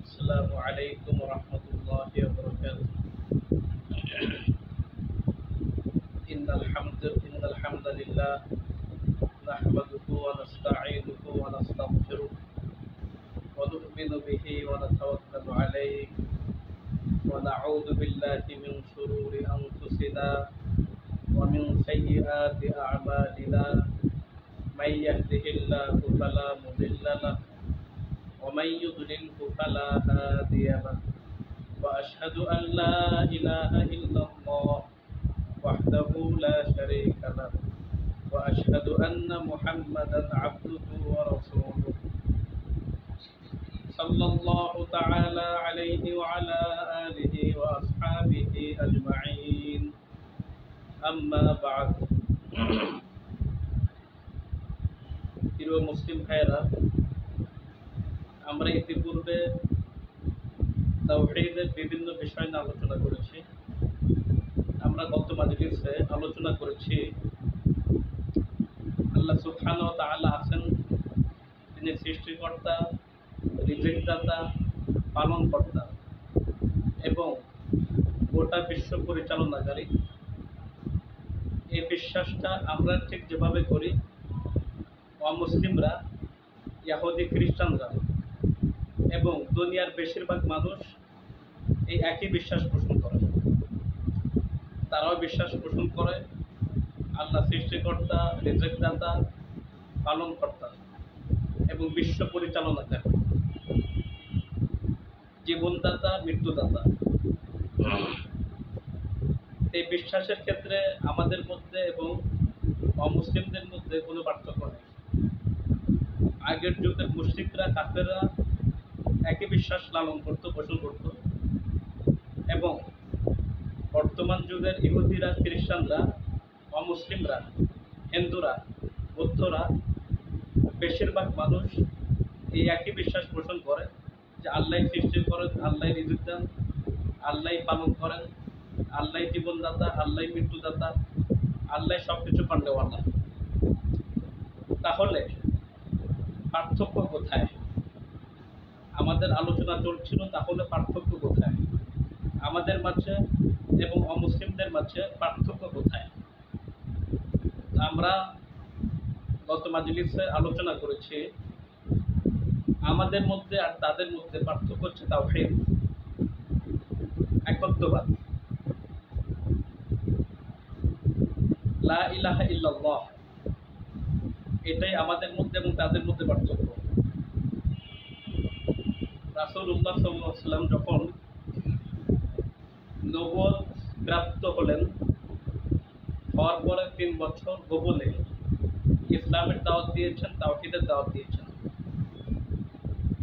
السلام عليكم ورحمة الله وبركاته. إن الحمد لله نحمده ونستعينه ونستغفره ونؤمن به ونتوكل عليه ونعوذ بالله من شرور أنفسنا ومن سيئات أعمالنا. من يهده الله فلا مضل له ومن يضلله فلا هادي له. وأشهد أن لا إله إلا الله وحده لا شريك له وأشهد أن محمدا عبده ورسوله صلى الله تعالى عليه وعلى آله وأصحابه أجمعين. أما بعد. প্রিয় মুসলিম ভাইরা, আমরা ইতিপূর্বে তাওহীদের বিভিন্ন বিষয় নিয়ে আলোচনা করেছি। আমরা গত মাজলিসে আলোচনা করেছি আল্লাহ সুবহানাহু ওয়া তাআলা আছেন, তিনি সৃষ্টিকর্তা, রিজিকদাতা, পালনকর্তা এবং গোটা বিশ্ব পরিচালনাকারী। এই বিশ্বাসটা আমরা ঠিক যেভাবে করি, অমুসলিমরা, ইহুদি খ্রিস্টানরা এবং দুনিয়ার বেশিরভাগ মানুষ এই একই বিশ্বাস পোষণ করে। তারাও বিশ্বাস পোষণ করে আল্লাহ সৃষ্টিকর্তা, রিজিকদাতা, পালনকর্তা এবং বিশ্ব পরিচালনাকারী, জীবনদাতা, মৃত্যুদাতা। এই বিশ্বাসের ক্ষেত্রে আমাদের মধ্যে এবং অমুসলিমদের মধ্যে কোনো পার্থক্য নেই। আগের যুগের মুশরিকরা, কাফেররা একই বিশ্বাস লালন করত, পোষণ করত এবং বর্তমান যুগের ইহুদিরা, খ্রিস্টানরা, অমুসলিমরা, হিন্দুরা, বৌদ্ধরা, বেশিরভাগ মানুষ এই একই বিশ্বাস পোষণ করে যে আল্লাহ সৃষ্টি করেন, আল্লাহ রিজিক দেন, আল্লাহ পালন করেন, আল্লাহ জীবনদাতা, আল্লাহ মৃত্যুদাতা, আল্লাহ সব কিছু পান্ডেওয়ালা। তাহলে পার্থক্য কোথায়? আমাদের আলোচনা চলছিল, তাহলে পার্থক্য কোথায় আমাদের মাঝে এবং অমুসলিমদের মাঝে? পার্থক্য কোথায়? আমরা গত মাজলিসে আলোচনা করেছি আমাদের মধ্যে আর তাদের মধ্যে পার্থক্য হচ্ছে তাওহীদ, একত্ববাদ, লা ইলাহা ইল্লাল্লাহ। এটাই আমাদের মধ্যে এবং তাদের মধ্যে পার্থক্য। রাসূলুল্লাহ সাল্লাল্লাহু আলাইহি ওয়াসাল্লাম যখন নবুয়ত প্রাপ্ত হলেন, হওয়ার পরে 3 বছর গোপনে ইসলামের দাওয়াত দিয়েছেন, তাওহীদের দাওয়াত দিয়েছেন।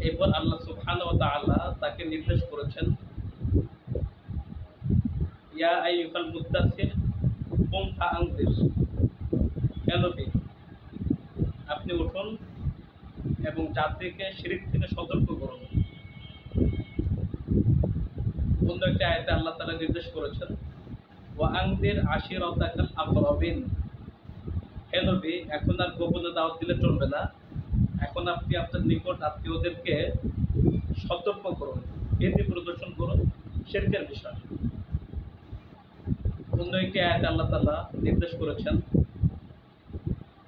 এরপর আল্লাহ সুবহানাহু ওয়া তাআলা তাকে নির্দেশ করেছেন, ইয়া আইয়ুহাল মুদ্দাসসির কুম ফাআনজির, হে নবী আপনি উঠুন এবং জাতিকে শিরক থেকে সতর্ক করুন। অন্য একটি আয়াতে আল্লাহ তাআলা নির্দেশ করেছেন, ওয়া আনজির আশিরাতাকাল আকরাবিন, হে নবী এখন আর গোপনে দাওয়াত দিলে চলবে না, এখন আপনি আপনার নিকট আত্মীয়দেরকে সতর্ক করুন, ভীতি প্রদর্শন করুন শিরকের বিষয়। অন্য একটি আয়াতে আল্লাহ তাআলা নির্দেশ করেছেন,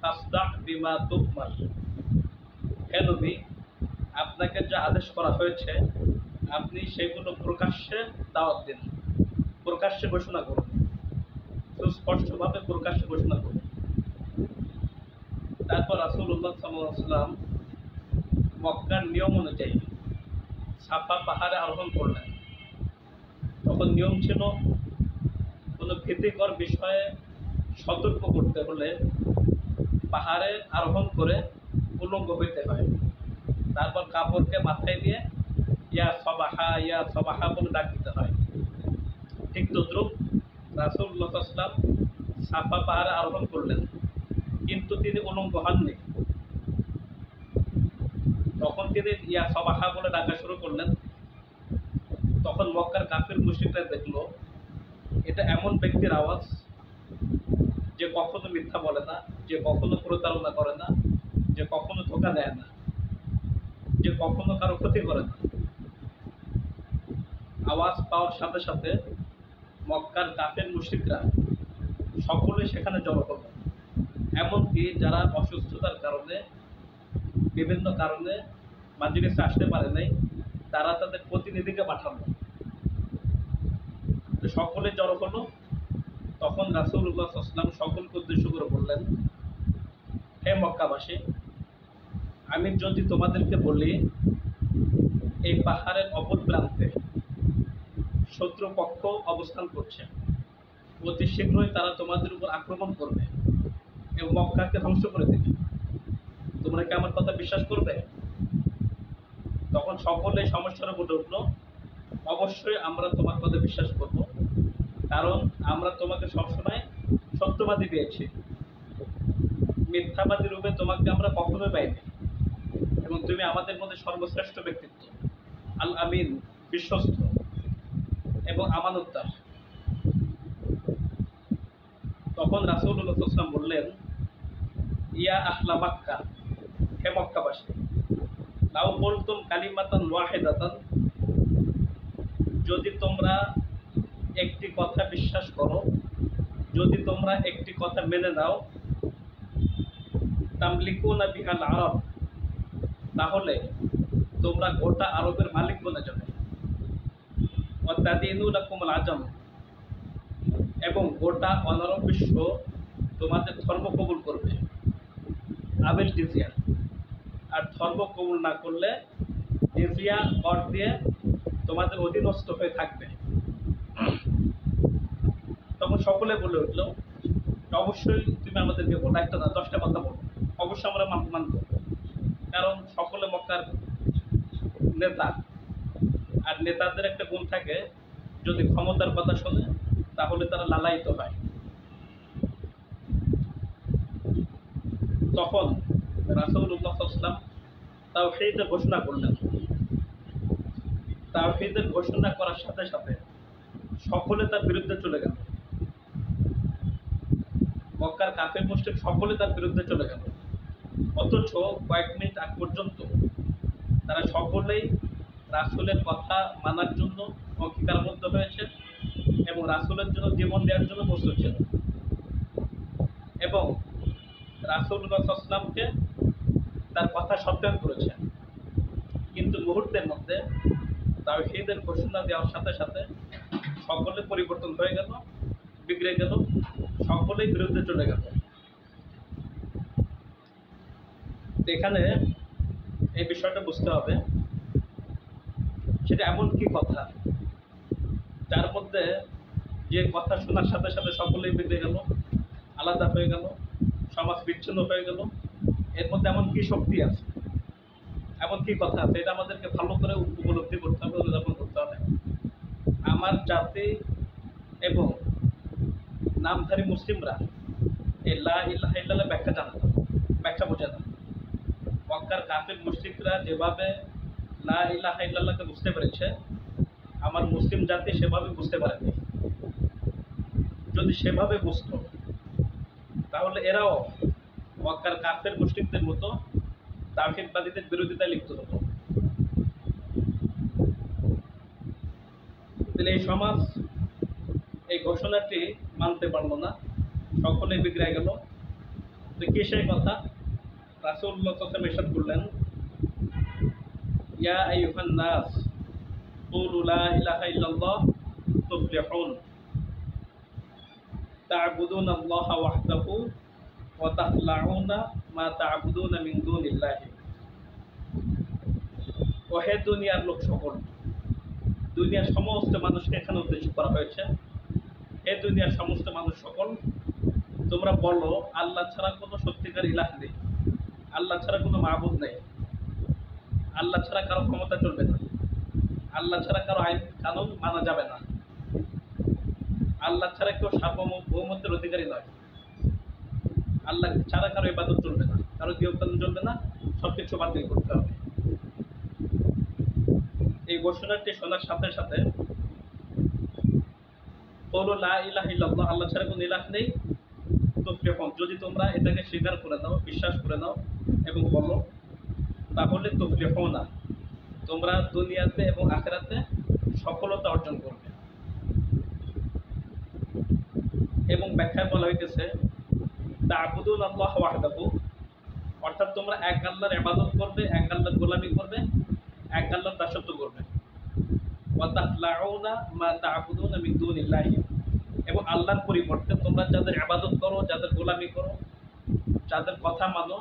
ফাসদা বিমা তুমার, হে নবী আপনাকে যা আদেশ করা হয়েছে আপনি সেগুলো প্রকাশ্যে দাওয়াত দিন, প্রকাশ্যে ঘোষণা করুন, সুস্পষ্টভাবে প্রকাশ্যে ঘোষণা করুন। তারপর রাসূলুল্লাহ সাল্লাল্লাহু আলাইহি ওয়াসাল্লাম মক্কার নিয়ম অনুযায়ী সাফা পাহাড়ে আরোহণ করলেন। তখন নিয়ম ছিল কোনো ভীতিকর বিষয়ে সতর্ক করতে হলে পাহাড়ে আরোহণ করে উলঙ্গ হইতে হয়। তারপর কাপড়কে মাথায় দিয়ে ইয়া সবাহা, ইয়া সবাহা বলে ডাক দিতে হয়। ঠিক তদ্রুপ রাসূলুল্লাহ সাল্লাল্লাহু আলাইহি ওয়াসাল্লাম সাফা পাহাড়ে আরোহণ করলেন, কিন্তু তিনি উলঙ্গ হননি। তখন তিনি ইয়া সবাহা বলে ডাকা শুরু করলেন। তখন মক্কার কাফির মুশরিকরা দেখলো এটা এমন ব্যক্তির আওয়াজ যে কখনো মিথ্যা বলে না, যে কখনো প্রতারণা করে না, যে কখনো ধোঁকা দেয় না, যে কখনো কারো ক্ষতি করে না। আওয়াজ পাওয়ার সাথে সাথে মক্কার কাফের মুশরিকরা সকলে সেখানে জড়ো হলো। এমনকি যারা অসুস্থতার কারণে বিভিন্ন কারণে মাজলিসে আসতে পারে নাই, তারা তাদের প্রতিনিধিকে পাঠালো। সকলে জড়ো হলো। তখন রাসূলুল্লাহ সাল্লাল্লাহু আলাইহি ওয়াসাল্লাম সকলকে উদ্দেশ্য করে বললেন, হে মক্কাবাসী, আমি যদি তোমাদেরকে বলি এই পাহাড়ের অপর প্রান্তে শত্রুপক্ষ অবস্থান করছে, অতি শীঘ্রই তারা তোমাদের উপর আক্রমণ করবে এবং মক্কাকে ধ্বংস করে দেবে, তোমরা কি আমার কথা বিশ্বাস করবে? তখন সকলে সমস্যার উপর উঠল, অবশ্যই আমরা তোমার কথা বিশ্বাস করব, কারণ আমরা তোমাকে সবসময় সত্যবাদী পেয়েছি, মিথ্যাবাদী রূপে তোমাকে আমরা কখনোই পাইনি, এবং তুমি আমাদের মধ্যে সর্বশ্রেষ্ঠ ব্যক্তিত্ব, আল আমিন, বিশ্বস্ত এবং আমানতদার। তখন রাসূলুল্লাহ সাল্লাল্লাহু আলাইহি ওয়াসাল্লাম বললেন, ইয়া আহলা মক্কা, হে মক্কাবাসী, লাউ বলতুম কালিমাতান ওয়াহিদাতান, যদি তোমরা একটি কথা বিশ্বাস করো, যদি তোমরা একটি কথা মেনে নাও, তামলিকুনা বিহাল আরব, তাহলে তোমরা গোটা আরবের মালিক বনে যাবে, ওয়াতাদিনু লাকুমুল আজম, এবং গোটা অনারব বিশ্ব তোমাদের ধর্ম কবুল করবে, আবিল জিজিয়া, আর ধর্ম কবুল না করলে জিজিয়া কর দিয়ে তোমাদের অধীনস্থ হয়ে থাকবে। তখন সকলে বলে উঠল, অবশ্যই তুমি আমাদেরকে বলো, একটা না 10টা কথা বলো, অবশ্যই আমরা মানব, কারণ সকলে মক্কার নেতা, আর নেতাদের একটা গুণ থাকে, যদি ক্ষমতার কথা শোনে তাহলে তারা লালায়িত হয়। তখন রাসূলুল্লাহ সাল্লাল্লাহু আলাইহি ওয়াসাল্লাম তাওহীদের ঘোষণা করলেন। তাওহীদের ঘোষণা করার সাথে সাথে সকলে তার বিরুদ্ধে চলে গেল। মক্কার কাফের মুশরিক সকলে তার বিরুদ্ধে চলে গেল। অথচ কয়েক মিনিট আগ পর্যন্ত তারা সকলেই রাসূলের কথা মানার জন্য অঙ্গীকারবদ্ধ হয়েছে এবং রাসূলের জন্য জীবন দেওয়ার জন্য প্রস্তুত ছিল, এবং রাসূলুল্লাহ সাল্লাল্লাহু আলাইহি ওয়াসাল্লামকে তার কথা সত্যায়ন করেছে। কিন্তু মুহূর্তের মধ্যে তাওহীদের ঘোষণা দেওয়ার সাথে সাথে সকলে পরিবর্তন হয়ে গেল, বিগড়ে গেল, সকলেই বিরুদ্ধে চলে গেল। এখানে এই বিষয়টা বুঝতে হবে, সেটা এমন কি কথা যার মধ্যে যে কথা শোনার সাথে সাথে সকলেই বিগড়ে গেল, আলাদা হয়ে গেল, সমাজ বিচ্ছিন্ন হয়ে গেল, এর মধ্যে এমন কি শক্তি আছে, এমন কি কথা আছে, এটা আমাদেরকে ভালো করে উপলব্ধি করতে হবে, অনুধাবন করতে হবে। আমার জাতি এবং নামধারী মুসলিমরা এই লা ইলাহা ইল্লাল্লাহ ব্যাখ্যা জানে না, ব্যাখ্যা বোঝে না। মক্কার কাফির মুশরিকরা যেভাবে লা ইলাহা ইল্লাল্লাহকে বুঝতে পেরেছে, আমার মুসলিম জাতি সেভাবে বুঝতে পারেনি। যদি সেভাবে বুঝতো তাহলে এরাও মক্কার কাফের মুশরিকদের মতো তাওহীদবাদীদের বিরোধিতায় লিপ্ত হতো। তাহলে এই সমাজ এই ঘোষণাটি মানতে পারল না, সকলে বিগড়ে গেল। তো কি সেই কথা? রাসূলুল্লাহ সাল্লাল্লাহু আলাইহি ওয়াসাল্লাম ইরশাদ করলেন, ইয়া আইয়ুহান নাস কুলু লা ইলাহা ইল্লাল্লাহ তুফলিহুন তা'বুদুনা আল্লাহা ওয়াহদাহু ওয়া তাখলাউনা মা তা'বুদুনা মিন দুনিল্লাহি। ওহে দুনিয়ার লোক সকল, দুনিয়ার সমস্ত মানুষকে এখানে উদ্দেশ্য করা হয়েছে, হে দুনিয়ার সমস্ত মানুষ সকল, তোমরা বলো আল্লাহ ছাড়া কোনো সত্যিকার ইলাহ নেই, আল্লাহ ছাড়া কোনো মাবুদ নেই, আল্লাহ ছাড়া কারো ক্ষমতা চলবে না, আল্লাহ ছাড়া কারো আইন কানুন মানা যাবে না, আল্লাহ ছাড়া কেউ সার্বভৌমত্বের অধিকারী নয়, আল্লাহ ছাড়া কারো ইবাদত চলবে না, কারো নিয়ম কানুন চলবে না, সবকিছু বাতিল করতে হবে। এই ঘোষণাটি শোনার সাথে সাথে বলো লা ইলাহা ইল্লাল্লাহ, আল্লাহ ছাড়া কোনো ইলাহ নেই, তুফলিহুন, যদি তোমরা এটাকে স্বীকার করে নাও, বিশ্বাস করে নাও এবং বলো, তাহলে তুফলিহুনা, তোমরা দুনিয়াতে এবং আখিরাতে সফলতা অর্জন করবে। এবং ব্যাখ্যায় বলা হইতেছে তা'বুদুন আল্লাহ ওয়াহদাহু, অর্থাৎ তোমরা এক আল্লাহর ইবাদত করবে, এক আল্লাহর গোলামি করবে, এক আল্লাহর দাসত্ব করবে। ওয়া তাখলাউনা মা তা'বুদুনা মিন দুনিল্লাহি, এবং আল্লাহর পরিবর্তে তোমরা যাদের ইবাদত করো, যাদের গোলামি করো, যাদের কথা মানো,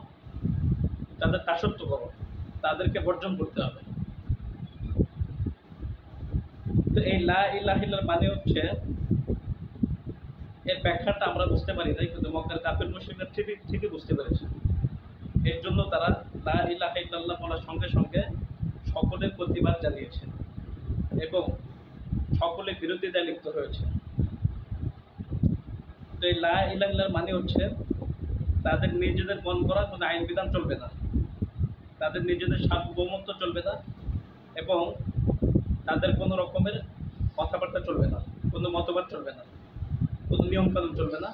যাদের দাসত্ব করো, তাদেরকে বর্জন করতে হবে। তো এই লা ইলাহা ইল্লাল্লাহ মানে হচ্ছে, এর ব্যাখ্যাটা আমরা বুঝতে পারি নাই, কিন্তু মক্কার কাফির মুশরিকরা ঠিকই বুঝতে পেরেছে। এর জন্য তারা লা ইলাহা ইল্লাল্লাহ বলার সঙ্গে সঙ্গে সকলের প্রতিবাদ জানিয়েছে এবং সকলে বিরোধিতায় লিপ্ত হয়েছে। তো এই লা ইলাহা ইল্লাল্লাহ মানে হচ্ছে তাদের নিজেদের মন করা কোনো আইন বিধান চলবে না, তাদের নিজেদের সার্বভৌমত্ব চলবে না, এবং তাদের কোনো রকমের কথাবার্তা চলবে না, কোনো মতবাদ চলবে না, কোনো নিয়মকানুন চলবে না।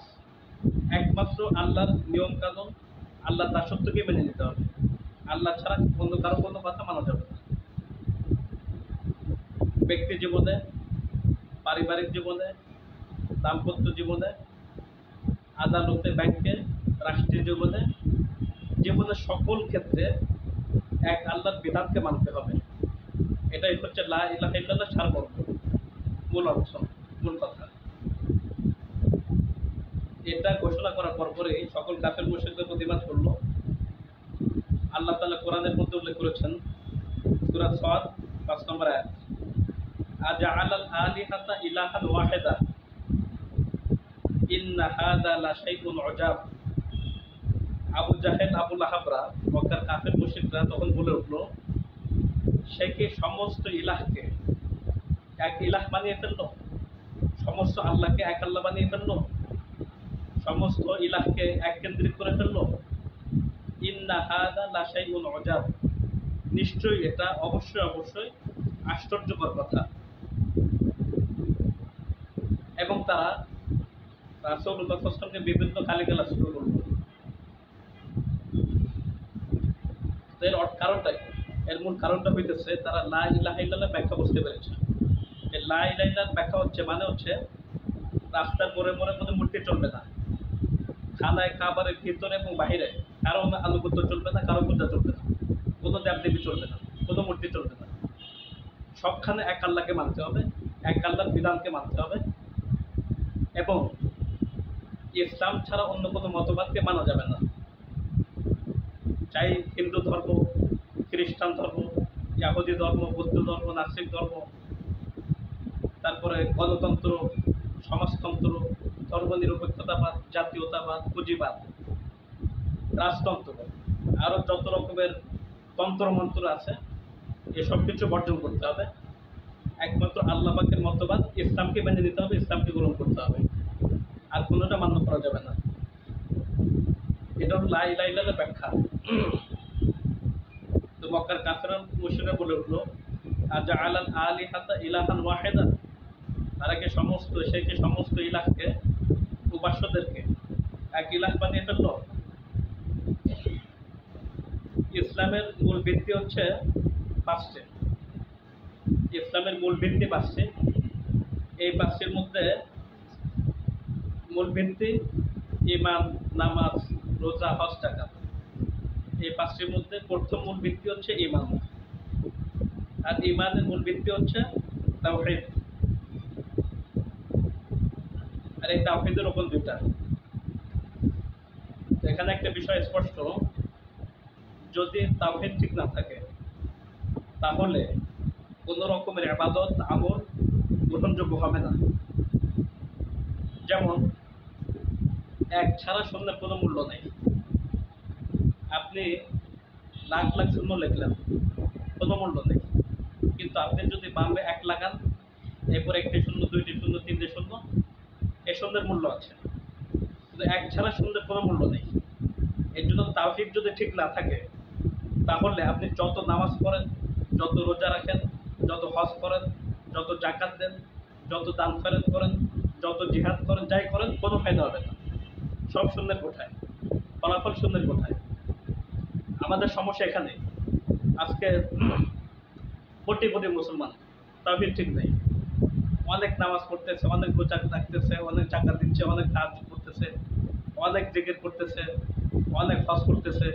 একমাত্র আল্লাহর নিয়মকানুন, আল্লাহর দাসত্বকে মেনে নিতে হবে। আল্লাহ ছাড়া অন্য কারো কোনো কথা মানা যাবে না। ব্যক্তি জীবনে, পারিবারিক জীবনে, দাম্পত্য জীবনে, আদালতে, ব্যাংকে, রাষ্ট্রীয় জীবনে, জীবনের সকল ক্ষেত্রে এক আল্লাহর বিধানকে মানতে হবে। এটাই হচ্ছে লা ইলাহা ইল্লাল্লাহ সারমর্ম, মূল অর্থ, মূল কথা। এটা ঘোষণা করার পরপরই সকল কাফের মুশরিকদের প্রতিবাদ করলো। আল্লাহ তাআলা কোরআনের মধ্যে উল্লেখ করেছেন, সূরা সাদ ৫ নম্বর আয়াত, আজআলাল আলিহাতা ইলাহান ওয়াহিদা ইন্না হাযা লা শাইউন উজাব। আবু জাহেল, আবু লাহাবরা, মক্কার কাফের মুশরিকরা তখন বলে উঠলো, সে কি সমস্ত ইলাহকে এক ইলাহ বানিয়ে ফেললো, সমস্ত আল্লাহকে এক আল্লাহ বানিয়ে ফেললো, সমস্ত ইলাহকে এক কেন্দ্রিক করে ফেললো। ইন্না হাযা লা শাইউন উজাব, নিশ্চয়ই এটা অবশ্যই অবশ্যই আশ্চর্যকর কথা। এবং তারা রাসূলুল্লাহ সাল্লাল্লাহু আলাইহি ওয়াসাল্লামকে বিভিন্ন গালিগালাজ শুরু করলো। এর কারণটা কি? এর মূল কারণটা হইতেছে তারা লা ইলাহা ইল্লাল্লাহ ব্যাখ্যা বুঝতে পেরেছে। এই লা ইলাহা ইল্লাল্লাহ ব্যাখ্যা হচ্ছে, মানে হচ্ছে রাস্তার মোড়ে মোড়ে কোনো মূর্তি চলবে না, খানায় খাবারের ভিতরে এবং বাহিরে কারো আনুগত্য চলবে না, কারো পূজা চলবে না, কোনো দেবদেবী চলবে না, কোনো মূর্তি চলবে না। সবখানে এক আল্লাহকে মানতে হবে, এক আল্লাহর বিধানকে মানতে হবে, এবং ইসলাম ছাড়া অন্য কোনো মতবাদকে মানা যাবে না। চাই হিন্দু ধর্ম, খ্রিস্টান ধর্ম, ইহুদি ধর্ম, বৌদ্ধ ধর্ম, নাস্তিক ধর্ম, তারপরে গণতন্ত্র, সমাজতন্ত্র, ধর্মনিরপেক্ষতাবাদ, জাতীয়তাবাদ, পুঁজিবাদ, রাজতন্ত্র, আরও যত রকমের তন্ত্রমন্ত্র আছে, এসব কিছু বর্জন করতে হবে। একমাত্র আল্লাহ পাকের মতবাদ ইসলামকে মেনে নিতে হবে, ইসলামকে গ্রহণ করতে হবে, আর কোনোটা মান্য করা যাবে না। এটা হলো লা ইলাহা ইল্লাল্লাহর ব্যাখ্যা। তো মক্কার কাফেররা মুশরিকরা বলে উঠলো, আজআলাল আলিহাতা ইলাহান ওয়াহিদা, তারা কি সমস্ত ইলাহকে, উপাস্যদেরকে এক ইলাহ বানিয়ে ফেললো। ইসলামের মূল ভিত্তি হচ্ছে পাঁচটি। ইসলামের মূল ভিত্তি পাঁচটি। এই পাঁচটির মধ্যে মূল ভিত্তি ঈমান, নামাজ, রোজা, হজ, যাকাত। এই পাঁচটির মধ্যে প্রথম মূল ভিত্তি হচ্ছে ঈমান, আর ঈমানের মূল ভিত্তি হচ্ছে তাওহীদ। আর এই তাওহীদের উপর দুইটা। এখানে একটা বিষয় স্পষ্ট, যদি তাওহীদ ঠিক না থাকে তাহলে কোনো রকমের ইবাদত, আমল গ্রহণযোগ্য হবে না। যেমন এক ছাড়া শূন্যের কোনো মূল্য নেই। আপনি লাখ লাখ শূন্য লিখলেন, কোনো মূল্য নেই, কিন্তু আপনি যদি বামে এক লাগান, এরপর একটি শূন্য, দুইটি শূন্য, তিনটি শূন্য, এই শূন্যের মূল্য আছে, কিন্তু এক ছাড়া শূন্যের কোনো মূল্য নেই। এর জন্য তাওহীদ যদি ঠিক না থাকে তাহলে আপনি যত নামাজ পড়েন, যত রোজা রাখেন, যত হজ করেন, যত যাকাত দেন, যত দান খয়রাত করেন, যত জিহাদ করেন, যাই করেন, কোনো ফায়দা হবে না। সব শূন্যের কোঠায়, ফলাফল শূন্যের কোঠায়। আমাদের সমস্যা এখানে আজকে কোটি কোটি মুসলমান তাওহীদ ঠিক নেই, অনেক নামাজ পড়তেছে, অনেক রোজা রাখতেছে, অনেক টাকা দিচ্ছে, অনেক কাজ করতেছে, অনেক জিকির করতেছে, অনেক হজ করতেছে,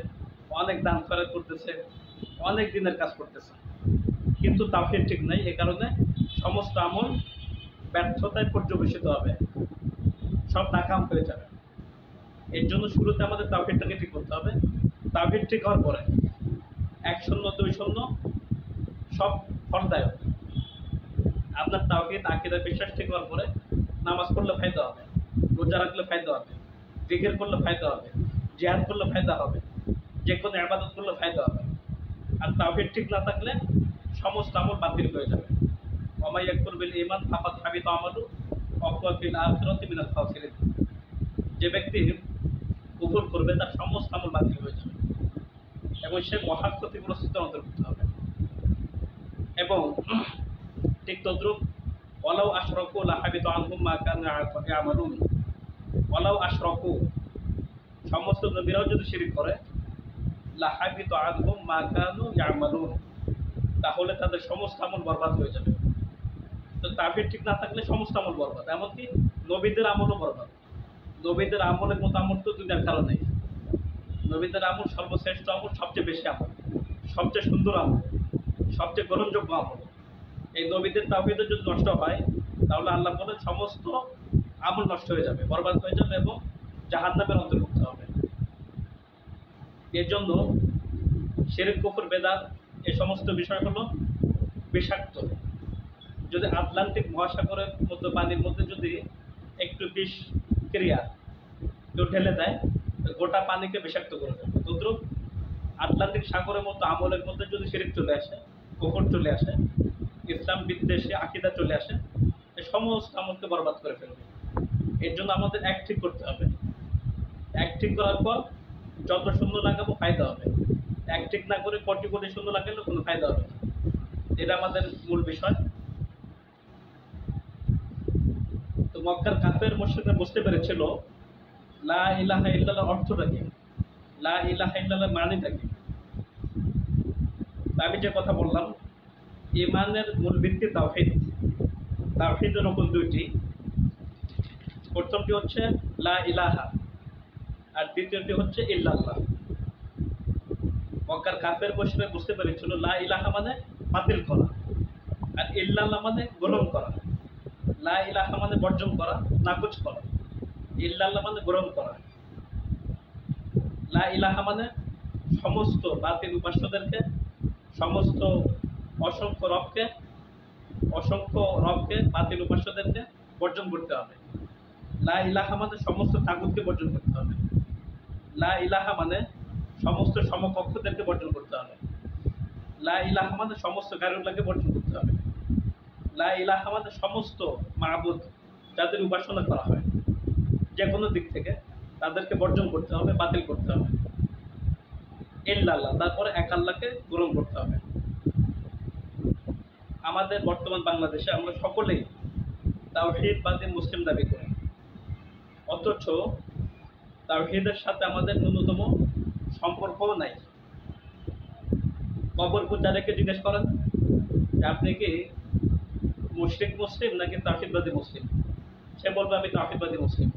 অনেক দান খয়রাত করতেছে, অনেক দিনের কাজ করতেছে, কিন্তু তাওহীদ ঠিক নাই। এই কারণে সমস্ত আমল ব্যর্থতায় পর্যবেসিত হবে, সব নাকাম হয়ে যাবে। এর জন্য শুরুতে আমাদের তাওহীদটাকে ঠিক করতে হবে। তাওহীদ ঠিক হওয়ার পরে 1-0 2-0 সব ফলদায়ক। আপনার তাওহীদ আকীদা বিশ্বাস ঠিক হওয়ার পরে নামাজ পড়লে ফায়দা হবে, রোজা রাখলে ফায়দা হবে, জিকির করলে ফায়দা হবে, জিহাদ করলে ফায়দা হবে, যে কোনো ইবাদত করলে ফায়দা হবে। আর তাওহীদ ঠিক না থাকলে সমস্ত আমল বাতিল হয়ে যাবে। ওয়া মান ইয়াকফুর বিল ঈমান ফাকাদ হাবিতা আমালুহু ওয়া হুয়া ফিল আখিরাতি মিনাল খাসিরিন। যে ব্যক্তি কুফর করবে তার সমস্ত আমল বাতিল হয়ে যাবে এবং সে মহা ক্ষতিগ্রস্তের অন্তর্ভুক্ত হবে। এবং ঠিক তদ্রুপ ওয়ালাউ আশরাকু লাহাবিতা আনহুম মা কানু ইয়ামালুন। ওয়ালাউ আশরাকু, সমস্ত নবীরাও যদি শিরক করে, লাহাবিতা আনহুম মা কানু ইয়ামালুন, তাহলে তাদের সমস্ত আমল বরবাদ হয়ে যাবে। তো তাওহীদ ঠিক না থাকলে সমস্ত আমল বরবাদ, এমনকি নবীদের আমলও বরবাদ। নবীদের আমলের মতো আমল তো দুনিয়ার কারো নেই। নবীদের আমল সর্বশ্রেষ্ঠ আমল, সবচেয়ে বেশি আমল, সবচেয়ে সুন্দর আমল, সবচেয়ে গ্রহণযোগ্য আমল। এই নবীদের তাওহীদ যদি নষ্ট হয় তাহলে আল্লাহ বলে সমস্ত আমল নষ্ট হয়ে যাবে, বরবাদ হয়ে যাবে এবং জাহান্নামের অন্তর্ভুক্ত হবে। এর জন্য শিরক, কুফর, বেদাত এই সমস্ত বিষয় হলো বিষাক্ত। যদি আটলান্টিক মহাসাগরের মধ্যে পানির মধ্যে যদি একটু বিষ ক্রিয়া কেউ ঢেলে দেয়, গোটা পানিকে বিষাক্ত করে দেবে। তদ্রুপ আটলান্টিক সাগরের মতো আমলের মধ্যে যদি শিরক চলে আসে, কুফর চলে আসে, ইসলাম বিদ্বেষী আকীদা চলে আসে, এই সমস্ত আমলকে বরবাদ করে ফেলবে। এর জন্য আমাদের এক ঠিক করতে হবে। এক ঠিক করার পর যত শূন্য লাগাবো ফায়দা হবে, এক ঠিক না করে কোটি কোটি শূন্য লাগালে কোনো ফায়দা হবে না। এটা আমাদের মূল বিষয়। তো মক্কার কাফের মুশরিকরা বুঝতে পেরেছিল লা ইলাহা ইল্লাল্লাহ অর্থটা কি, লা ইলাহা ইল্লাল্লাহ মানেটা কি। আমি যে কথা বললাম, ঈমানের মূল ভিত্তি তাওহীদ। তাওহীদের রকম দুইটি, প্রথমটি হচ্ছে লা ইলাহা আর দ্বিতীয়টি হচ্ছে ইল্লাল্লাহ। মক্কার কাফের মুশরিকরা বুঝতে পেরেছিল লা ইলাহা মানে বাতিল করা আর ইল্লাল্লাহ মানে গ্রহণ করা। লা ইলাহা মানে বর্জন করা, নাকচ করা, ইল্লাল্লাহ মানে গ্রহণ করা। লা ইলাহা মানে সমস্ত বাতিল উপাস্যদেরকে, সমস্ত অসংখ্য রবকে বাতিল উপাস্যদেরকে বর্জন করতে হবে। লা ইলাহা মানে সমস্ত তাগুতকে বর্জন করতে হবে। লা ইলাহা মানে সমস্ত সমকক্ষদেরকে বর্জন করতে হবে। লা ইলাহা মানে সমস্ত গায়রুল্লাহকে বর্জন করতে হবে। লা ইলাহা মানে সমস্ত মাবুদ যাদের উপাসনা করা হয় যে কোনো দিক থেকে তাদেরকে বর্জন করতে হবে, বাতিল করতে হবে। ইল্লাল্লাহ, তারপরে এক আল্লাহকে গ্রহণ করতে হবে। আমাদের বর্তমান বাংলাদেশে আমরা সকলেই তাওহীদবাদী মুসলিম দাবি করি, অথচ তাওহীদের সাথে আমাদের ন্যূনতম সম্পর্কও নাই। কবর পূজারীকে জিজ্ঞেস করেন যে আপনি কি মুশরিক মুসলিম নাকি তাওহীদবাদী মুসলিম, সে বলবে আমি তাওহীদবাদী মুসলিম,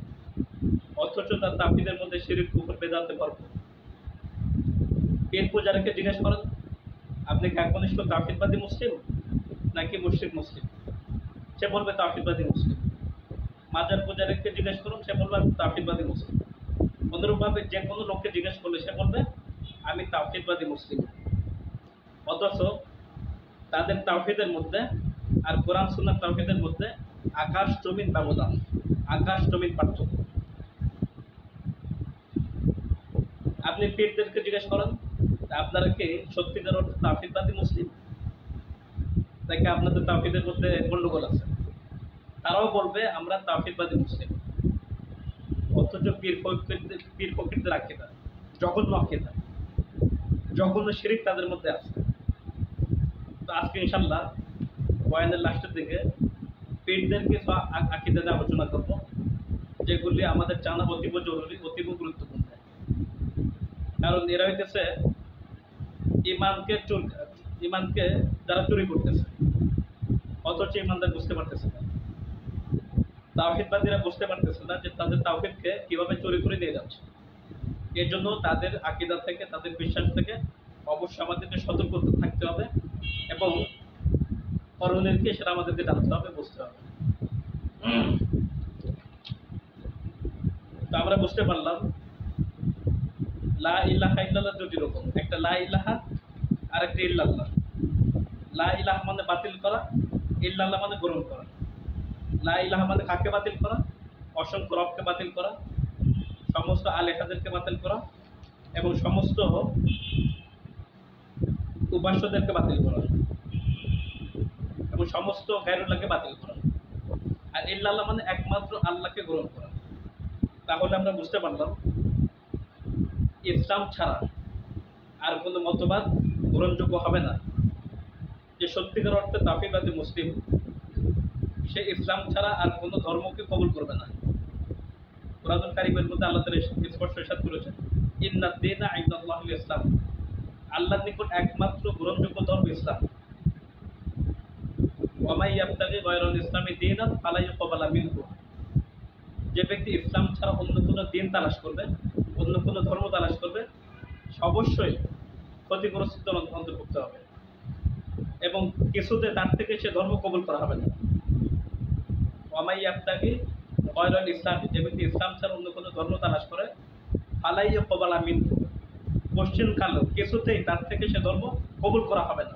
অথচ তার তাওহীদের মধ্যে শিরক, কুফর, বেদাতে ভরপুর। পীর পূজারীকে জিজ্ঞেস করেন আপনি কি একনিষ্ঠ তাওহীদবাদী মুসলিম নাকি মুশরিক মুসলিম, সে বলবে তাওহীদবাদী মুসলিম। মাজার পূজারীকে জিজ্ঞেস করুন, সে বলবে আমি তাওহীদবাদী মুসলিম। অনুরূপভাবে যে কোনো লোককে জিজ্ঞেস করলে সে বলবে আমি তাওহীদবাদী মুসলিম। অথচ তাদের তাওহীদের মধ্যে আর কোরআন সুন্নাহ তাওহীদের মধ্যে আকাশ জমিন ব্যবধান, আকাশ জমিন পার্থক্য। আপনি পীরদেরকে জিজ্ঞেস করেন আপনারা কি সত্যিকার অর্থে তাওহীদবাদী মুসলিম নাকি আপনাদের তাওহীদের মধ্যে গন্ডগোল আছে, তারাও বলবে আমরা তাওহীদবাদী মুসলিম। অথচ পীর ফকিরদের আকীদা জঘন্য আকীদা, জঘন্য শিরক তাদের মধ্যে আছে। তো আজকে ইনশাআল্লাহ বয়ানের লাস্টের দিকে পীরদের কিছু আকীদা নিয়ে আলোচনা করব, যেগুলি আমাদের জানা অতীব জরুরি, অতীব গুরুত্বপূর্ণ। কারণ এরা হইতেছে ইমানকে যারা চুরি করতেছে, অথচ ইমানদার বুঝতে পারতেছে না। তাওহীদবাদীরা বুঝতে পারতেছে না যে তাদের তাওহীদকে কিভাবে চুরি করে দিয়ে যাচ্ছে। এর জন্য তাদের আকীদা থেকে, তাদের বিশ্বাস থেকে অবশ্যই আমাদেরকে সতর্ক থাকতে হবে এবং করণীয় কি সেটা আমাদেরকে জানতে হবে, বুঝতে হবে। তো আমরা বুঝতে পারলাম লা ইলাহা ইল্লাল্লাহ দুটি রকম, একটা লা ইলাহা আর একটা ইল্লাল্লাহ। লা ইলাহা মানে বাতিল করা, ইল্লাল্লাহ মানে গ্রহণ করা। লা ইলাহা মানে কাকে বাতিল করা? অসংখ্য রবকে বাতিল করা, সমস্ত আলেহাদেরকে বাতিল করা এবং সমস্ত উপাস্যদেরকে বাতিল করা এবং সমস্ত গায়রুল্লাহকে বাতিল করা। আর ইল্লাল্লাহ মানে একমাত্র আল্লাহকে গ্রহণ করা। তাহলে আমরা বুঝতে পারলাম ইসলাম ছাড়া আর কোনো মতবাদ গ্রহণযোগ্য হবে না। যে সত্যিকার অর্থে তাওহীদবাদী মুসলিম, সে ইসলাম ছাড়া আর কোনো ধর্মকে কবুল করবে না। কুরআনুল কারীমের মধ্যে আল্লাহ তাআলা স্পষ্ট ইরশাদ করেছেন, ইন্নাদ দীনা ইনদাল্লাহিল ইসলাম, আল্লাহর নিকট একমাত্র গ্রহণযোগ্য ধর্ম ইসলাম। ওয়া মান ইয়াবতাগি গায়রাল ইসলামি দীনান ফালা ইউকবালা মিনহু, যে ব্যক্তি ইসলাম ছাড়া অন্য কোনো দিন তালাশ করবে, অন্য কোনো ধর্ম তালাশ করবে, অবশ্যই ক্ষতিগ্রস্ত অন্তর্ভুক্ত হবে এবং কিছুতে তার থেকে সে ধর্ম কবুল করা হবে না। ওয়া মান ইয়াবতাগি গায়রাল ইসলামি, যে ব্যক্তি ইসলাম ছাড়া অন্য কোনো ধর্ম তালাশ করে, ফালা ইউকবালা মিনহু, কোশ্চেন কালো কিছুতেই তার থেকে সে ধর্ম কবুল করা হবে না।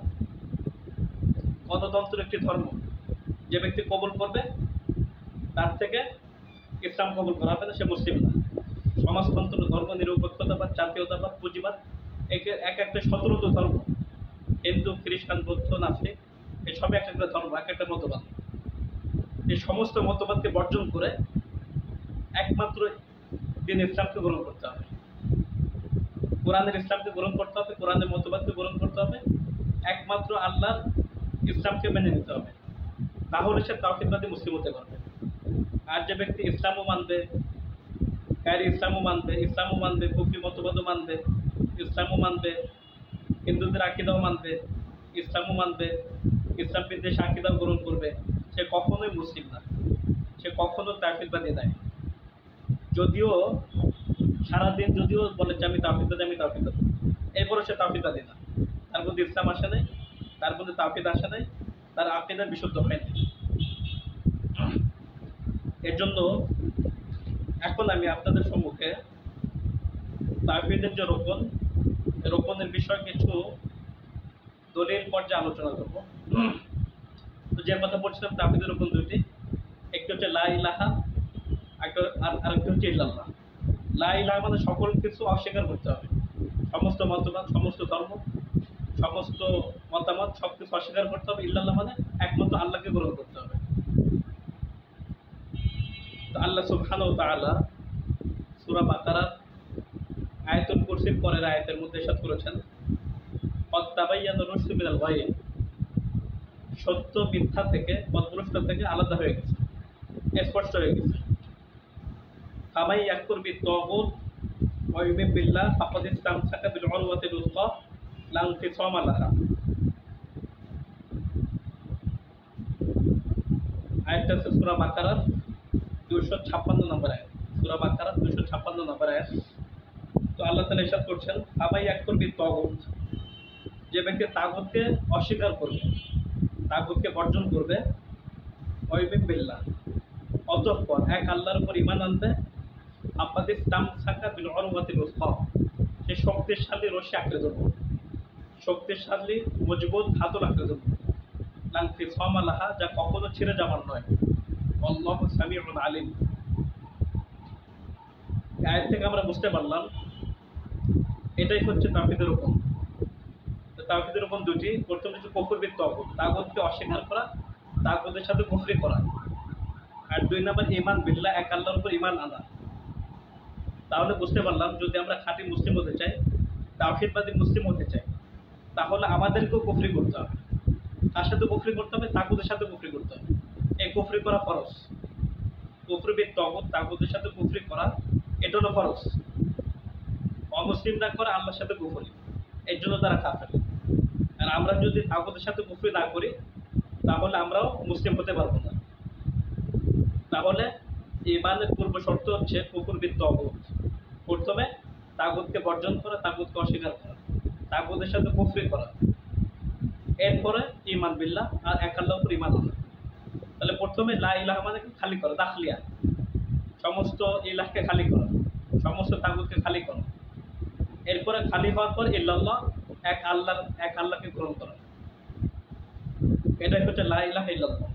গণতন্ত্র একটি ধর্ম, যে ব্যক্তি কবুল করবে তার থেকে ইসলাম কবুল করা হবে না, সে মুসলিম না। সমাজতন্ত্র, ধর্ম নিরপেক্ষতাবাদ, জাতীয়তাবাদ, পুঁজিবাদ, এক একটা 17টা ধর্ম, হিন্দু, খ্রিস্টান, বৌদ্ধ, নাস্তিক, এই সব এক একটা ধর্ম, এক একটা মতবাদ। এই সমস্ত মতবাদকে বর্জন করে একমাত্র দিন ইসলামকে গ্রহণ করতে হবে। কোরআনের ইসলামকে গ্রহণ করতে হবে, কোরআনের মতবাদকে গ্রহণ করতে হবে, একমাত্র আল্লাহর ইসলামকে মেনে নিতে হবে। তাহলে সে তাওহীদবাদী মুসলিম হতে পারবে। আর যে ব্যক্তি ইসলামও মানবে, ইসলামও মানবে, কুফরি মতবাদও মানবে, ইসলামও মানবে, হিন্দুদের আকীদাও মানবে, ইসলামও মানবে, ইসলাম বিদ্বেষী আকীদাও গ্রহণ করবে, সে কখনোই মুসলিম না, সে কখনো তাওহীদবাদী নয়। যদিও সারাদিন বলে যে আমি তাওহীদবাদী, এরপরও সে তাওহীদবাদী না। তার মধ্যে ইসলাম আসে নাই, তার মধ্যে তাওহীদ আসে নাই, তার আকীদা বিশুদ্ধ হয়নি। এর জন্য এখন আমি আপনাদের সম্মুখে তাওহীদের যে রোপণের বিষয়ে কিছু দলিল পর্যায়ে আলোচনা করব। তো যে কথা বলছিলাম, তাওহীদের রোপণ দুটি, একটি হচ্ছে লা ইলাহা, আরেকটি হচ্ছে ইল্লাল্লাহ। লা ইলাহা মানে সকল কিছু অস্বীকার করতে হবে, সমস্ত মতবাদ, সমস্ত ধর্ম, সমস্ত মতামত সব কিছু অস্বীকার করতে হবে। ইল্লাল্লাহ মানে একমাত্র আল্লাহকে গ্রহণ করতে হবে। তো আল্লাহ সুবহানাহু ওয়া তাআলা সূরা বাকারার আয়াতুল কুরসির পরের আয়াতের মধ্যে ইরশাদ করেছেন, ক্বাদ তাবায়্যানা রুশদু মিনাল গায়, সত্য মিথ্যা থেকে, পথভ্রষ্ট থেকে আলাদা হয়ে গেছে, স্পষ্ট হয়ে গেছে। ফামান ইয়াকফুর বিত-তাগুত ওয়া ইউমিন বিল্লাহ ফাকাদ ইসতামসাকা বিল উরওয়াতিল উসকা লা ইনফিসামা লাহা। আয়াতটা হচ্ছে সূরা বাকারার 256 নম্বর আয়াত। সূরা বাকারার 256 নম্বর আয়াত। তো আল্লাহ তাআলা ইরশাদ করছেন, ফামান ইয়াকফুর বিত-তাগুত, যে ব্যক্তি তাগুতকে অস্বীকার করবে, তাগুতকে বর্জন করবে, ওয়া ইউমিন বিল্লাহ, অতঃপর এক আল্লাহর উপর ঈমান আনবে, ফাকাদ ইসতামসাকা বিল উরওয়াতিল উসকা, সে শক্তিশালী রশি আঁকড়ে ধরবে, শক্তিশালী মজবুত হাতল আঁকড়ে ধরবে, লা ইনফিসামা লাহা, যা কখনো ছিঁড়ে যাবার নয়। আল্লাহু সামিউন আলিম। এই আয়াত থেকে আমরা বুঝতে পারলাম এটাই হচ্ছে তাওহীদের রূপন। তাওহীদের রূপন দুটি, প্রথম হচ্ছে কুফর বিত তাগুত, তাগুতকে অস্বীকার করা, তাগুতের সাথে কুফরি করা। আর 2 নম্বর ঈমান বিল্লাহ, এক আল্লাহর উপর ঈমান আনা। তাহলে বুঝতে পারলাম যদি আমরা খাঁটি মুসলিম হতে চাই, তাওহীদবাদী মুসলিম হতে চাই, তাহলে আমাদেরকেও কুফরি করতে হবে। তার সাথে কুফরি করতে হবে, তাগুতের সাথে কুফরি করতে হবে। এই কুফরি করা ফরজ। কুফর বিত তাগুত, তাগুতের সাথে কুফরি করা, এটা হলো ফরজ। অমুসলিমরা করে আল্লাহর সাথে কুফরি। এর জন্য তারা কাফের। আর আমরা যদি তাগুতের সাথে কুফরি না করি তাহলে আমরাও মুসলিম হতে পারবো না। তাহলে ঈমানের পূর্ব শর্ত হচ্ছে কুফর বিদ তাগুত। প্রথমে তাগুতকে বর্জন করা, তাগুতকে অস্বীকার করা, তাগুতের সাথে কুফরি করা, এরপরে ঈমান বিল্লাহ আর এক আল্লাহর উপর ঈমান আনা। তাহলে প্রথমে লা ইলাহা মানে খালি করা, দাখলিয়া, সমস্ত ইলাহকে খালি করা, সমস্ত তাগুতকে খালি করা। এরপরে খালি হওয়ার পর ইল্লাল্লাহ, এক আল্লাহকে গ্রহণ করা। এটাই হচ্ছে লা ইলাহা ইল্লাল্লাহ।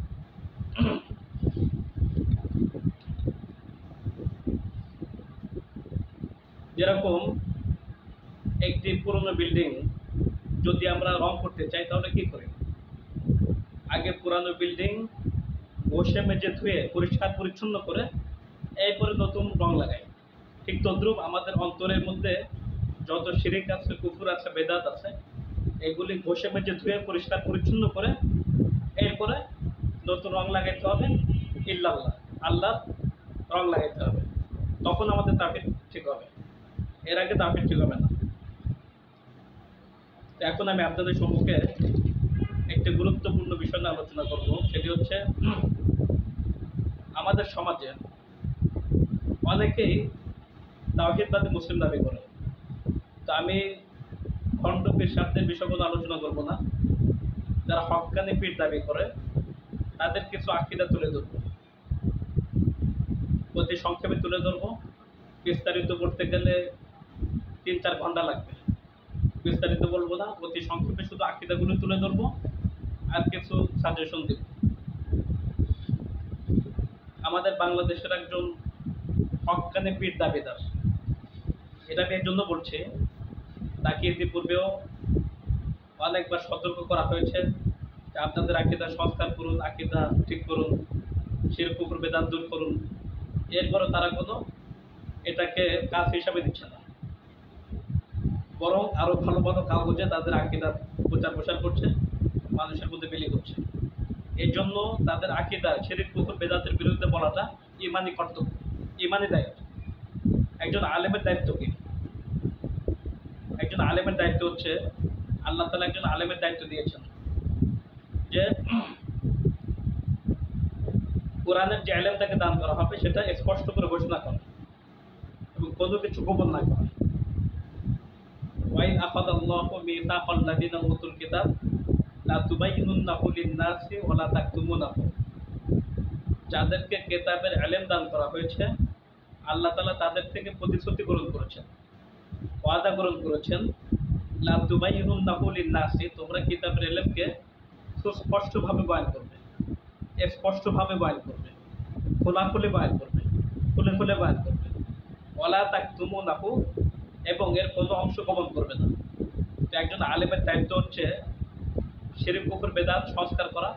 যেরকম একটি পুরনো বিল্ডিং যদি আমরা রং করতে চাই তাহলে কি করি? আগে পুরানো বিল্ডিং ঘষে মেজে ধুয়ে পরিষ্কার পরিচ্ছন্ন করে এরপরে নতুন রং লাগাই। ঠিক তদ্রূপ আমাদের অন্তরের মধ্যে যত শিরিক আছে, কুফর আছে, বেদাত আছে, এগুলি ঘষে মেজে ধুয়ে পরিষ্কার পরিচ্ছন্ন করে এরপরে নতুন রং লাগাইতে হবে, ইল্লাল্লাহ, আল্লাহ রং লাগাইতে হবে। তখন আমাদের তাওহীদ ঠিক হবে, এর আগে তাওহীদ ঠিক হবে না। এখন আমি আপনাদের সম্মুখে একটি গুরুত্বপূর্ণ বিষয় নিয়ে আলোচনা করব। সেটি হচ্ছে আমাদের সমাজে অনেকেই তাওহীদবাদী মুসলিম দাবি করে। তো আমি খণ্ড পীর সাহেবদের বিষয়গুলো আলোচনা করব না। যারা হক্কানি পীর দাবি করে তাদের কিছু আকীদা তুলে ধরব, অতি সংক্ষেপে তুলে ধরব। বিস্তারিত করতে গেলে 3-4 ঘন্টা লাগবে। বিস্তারিত বলবো না, অতি সংক্ষেপে শুধু আকীদাগুলো তুলে ধরবো আর কিছু সাজেশন দেব। আমাদের বাংলাদেশের একজন হক্কানি পীর দাবিদার, এটা আমি এর জন্য বলছি, তাকে ইতিপূর্বেও অনেকবার সতর্ক করা হয়েছে যে আপনাদের আকীদা সংস্কার করুন, আকীদা ঠিক করুন, শিরক কুফর বেদাত দূর করুন। এরপরও তারা কোনো এটাকে কাজ হিসাবে দিচ্ছে না, বরং আরো ভালো ভালো কাগজে তাদের আকীদা প্রচার প্রসার করছে, মানুষের মধ্যে বিলি করছে। এই জন্য তাদের আকীদা শিরক কুফর বেদাতের বিরুদ্ধে বলাটা ঈমানি কর্তব্য, ঈমানি দায়িত্ব। একজন আলেমের দায়িত্ব কি? একজন আলেমের দায়িত্ব হচ্ছে, আল্লাহ তাআলা একজন আলেমের দায়িত্ব দিয়েছেন যে কোরআনের যে ইলম তাকে দান করা হবে সেটা স্পষ্ট করে ঘোষণা করা এবং কোনো কিছু গোপন না করা। ওয়াইদ আখাযাল্লাহু মিসাকাল লাযিনা উতুল কিতাব লা তুবাইয়িনুন্নাহু লিন-নাসি ওয়া লা তাকতুমুনাহু। যাদেরকে কিতাবের ইলম দান করা হয়েছে আল্লাহ তাআলা তাদের থেকে প্রতিশ্রুতি গ্রহণ করেছেন, ওয়াদা গ্রহণ করেছেন, লা তুবাইয়িনুন্নাহু লিন-নাসি, তোমরা কিতাবের ইলমকে সুস্পষ্টভাবে বয়ান করবে, স্পষ্টভাবে বয়ান করবে, খোলাখুলি বয়ান করবে, খুলে খুলে বয়ান করবে। ওয়া লা তাকতুমুনাহু, এবং এর কোনো অংশ গোপন করবে না। তো একজন আলেমের দায়িত্ব হচ্ছে শিরক কুফর বেদাত সংস্কার করা,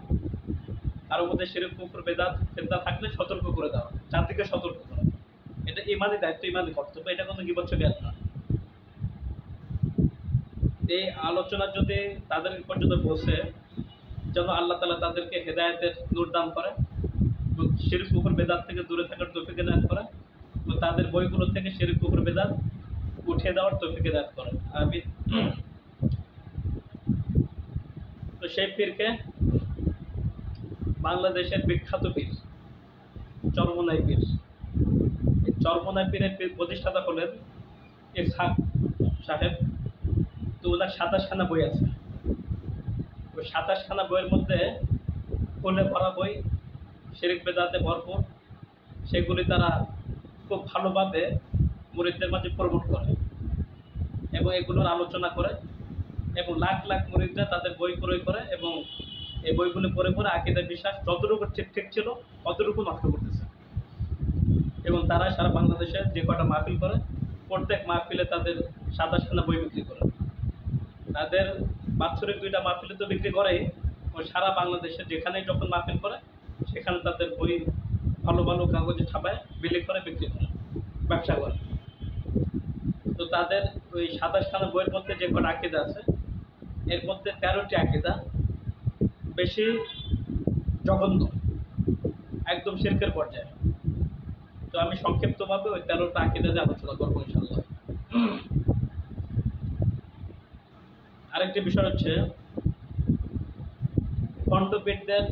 তার মধ্যে শিরক কুফর বেদাত চিন্তা থাকলে সতর্ক করে দেওয়া, জাতিকে সতর্ক করা। এটা ঈমানি দায়িত্ব, ঈমানি কর্তব্য, এটা কোনো গীবত জ্ঞান না। এই আলোচনা যদি তাদের পর্যন্ত পৌঁছে, যেন আল্লাহ তাআলা তাদেরকে হেদায়েতের নূর দান করে এবং শিরক কুফর বেদাত থেকে দূরে থাকার তৌফিক দান করে এবং তাদের বইগুলো থেকে শিরক কুফর বেদাত উঠে দেওয়ার তৌফিক দান করে। আমিন। তো সেই পীরকে বাংলাদেশের বিখ্যাত পীর চরমোনাই পীর। চরমোনাই পীরের প্রতিষ্ঠাতা হলেন ইসহাক সাহেব। তো ওনার 27খানা বই আছে। ওই 27খানা বইয়ের মধ্যে ফুলে ভরা বই, শিরক বেদাতে ভরপুর। সেগুলি তারা খুব ভালোভাবে মুরিদদের মাঝে প্রমোট করে এবং এগুলোর আলোচনা করে এবং লাখ লাখ মুরিদরা তাদের বই ক্রয় করে এবং এই বইগুলো পড়ে পড়ে আকীদার বিশ্বাস যতটুকু ঠিক ছিল ততটুকু নষ্ট করতেছে। এবং তারা সারা বাংলাদেশে যে কটা মাহফিল করে প্রত্যেক মাহফিলে তাদের 27খানা বই বিক্রি করে। তাদের বাৎসরিক 2টা মাহফিলে তো বিক্রি করেই, ওই সারা বাংলাদেশে যেখানেই যখন মাহফিল করে সেখানে তাদের বই ভালো ভালো কাগজে ছাপায় বিলি করে বিক্রি করে, ব্যবসা করে। তো তাদের ওই 27খানা বইয়ের মধ্যে যে কটা আকীদা আছে এর মধ্যে 13টি আকীদা বেশি জঘন্য, একদম শিরকের পর্যায়ে। তো আমি সংক্ষিপ্তভাবে ওই 13টা আকীদা নিয়ে আলোচনা করবো ইনশাআল্লাহ। আরেকটি বিষয় হচ্ছে খণ্ডপীঠদের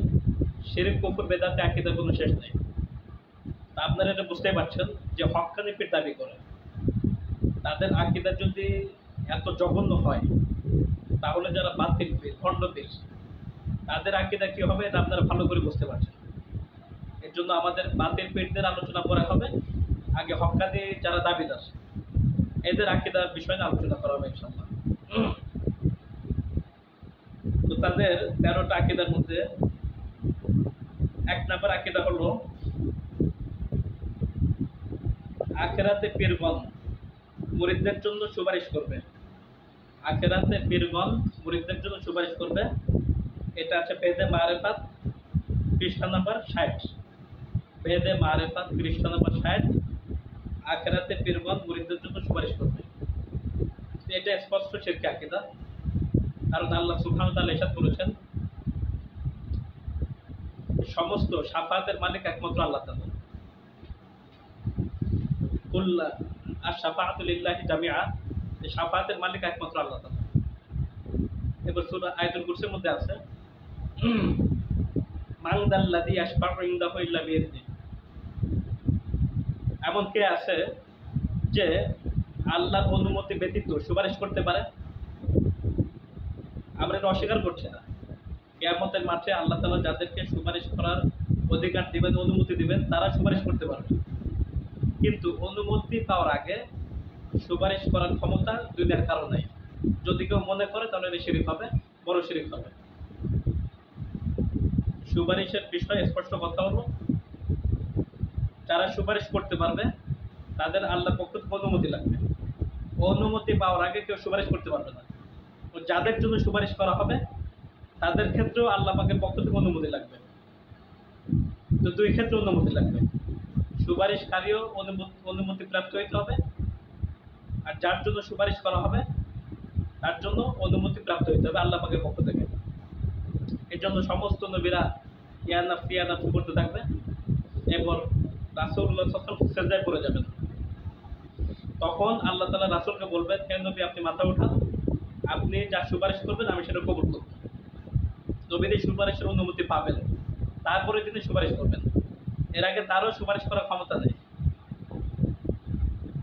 শিরক কুফর বেদাতে আকীদার কোনো শেষ নেই। তা আপনারা এটা বুঝতেই পারছেন যে হক্কানি পীর দাবি করে তাদের আকীদা যদি এত জঘন্য হয়, তাহলে যারা বাতিল পীর খণ্ডপীর তাদের আকীদা কি হবে এটা আপনারা ভালো করে বুঝতে পারছেন। এর জন্য আমাদের বাতিল পীরদের আলোচনা করা হবে, আগে হক্কানি যারা দাবিদার এদের আকীদার বিষয় নিয়ে আলোচনা করা হবে ইনশাআল্লাহ। তো তাদের 13টা আকীদার মধ্যে 1 নম্বর আকীদা হলো আখিরাতে পীরগণ মুরিদদের জন্য সুপারিশ করবে। আখিরাতে পীরগণ মুরিদদের জন্য সুপারিশ করবে, এটা আছে বেদে মারেফাত পৃষ্ঠা নাম্বার 60। বেদে মারেফাত পৃষ্ঠা নাম্বার 60, আখিরাতে পীরগণ মুরিদদের জন্য সুপারিশ করবে। এটা স্পষ্ট শিরকি আকীদা, কারণ আল্লাহ সুবহানাহু ওয়া তাআলা ইরশাদ করেছেন সমস্ত শাফাআতের মালিক একমাত্র আল্লাহ তাআলা। কুল আশ-শাফাআতু লিল্লাহি জামিআ, এই শাফাআতের মালিক একমাত্র আল্লাহ তাআলা। এবার সূরা আয়াতুল কুরসির মধ্যে আছে মান যাল্লাযী ইয়াশফা'উ ইনদাহু ইল্লা বিইযনিহি, এমন কে আছে যে আল্লাহর অনুমতি ব্যতীত সুপারিশ করতে পারে? আমরা এটা অস্বীকার করছি না। কিয়ামতের মাঠে আল্লাহ তাআলা যাদেরকে সুপারিশ করার অধিকার দিবেন, অনুমতি দিবেন, তারা সুপারিশ করতে পারবে। কিন্তু অনুমতি পাওয়ার আগে সুপারিশ করার ক্ষমতা দুনিয়ার কারো নাই। যদি কেউ মনে করে তাহলে এটা শিরক হবে, বড় শিরক হবে। সুপারিশের বিষয়ে স্পষ্ট কথা হলো যারা সুপারিশ করতে পারবে তাদের আল্লাহর পক্ষ থেকে অনুমতি লাগবে। অনুমতি পাওয়ার আগে কেউ সুপারিশ করতে পারবে না। যাদের জন্য সুপারিশ করা হবে তাদের ক্ষেত্রেও আল্লাহ পাকের পক্ষ থেকে অনুমতি লাগবে। তো দুই ক্ষেত্রে অনুমতি লাগবে, সুপারিশকারীও অনুমতি প্রাপ্ত হইতে হবে, আর যার জন্য সুপারিশ করা হবে তার জন্য অনুমতি প্রাপ্ত হইতে হবে আল্লাহ পাকের পক্ষ থেকে। এর জন্য সমস্ত নবীরা ইয়া নাফসি ইয়া নাফসি করতে থাকবে, এরপর রাসূলুল্লাহ সাল্লাল্লাহু আলাইহি ওয়াসাল্লাম সিজদায় পড়ে যাবেন। তখন আল্লাহ তাআলা রাসূলকে বলবেন, হে নবী আপনি মাথা উঠান, আপনি যা সুপারিশ করবেন আমি সেটা কবুল করব। নবীদের সুপারিশের অনুমতি পাবেন, তারপরে তিনি সুপারিশ করবেন। এর আগে তারও সুপারিশ করার ক্ষমতা নেই।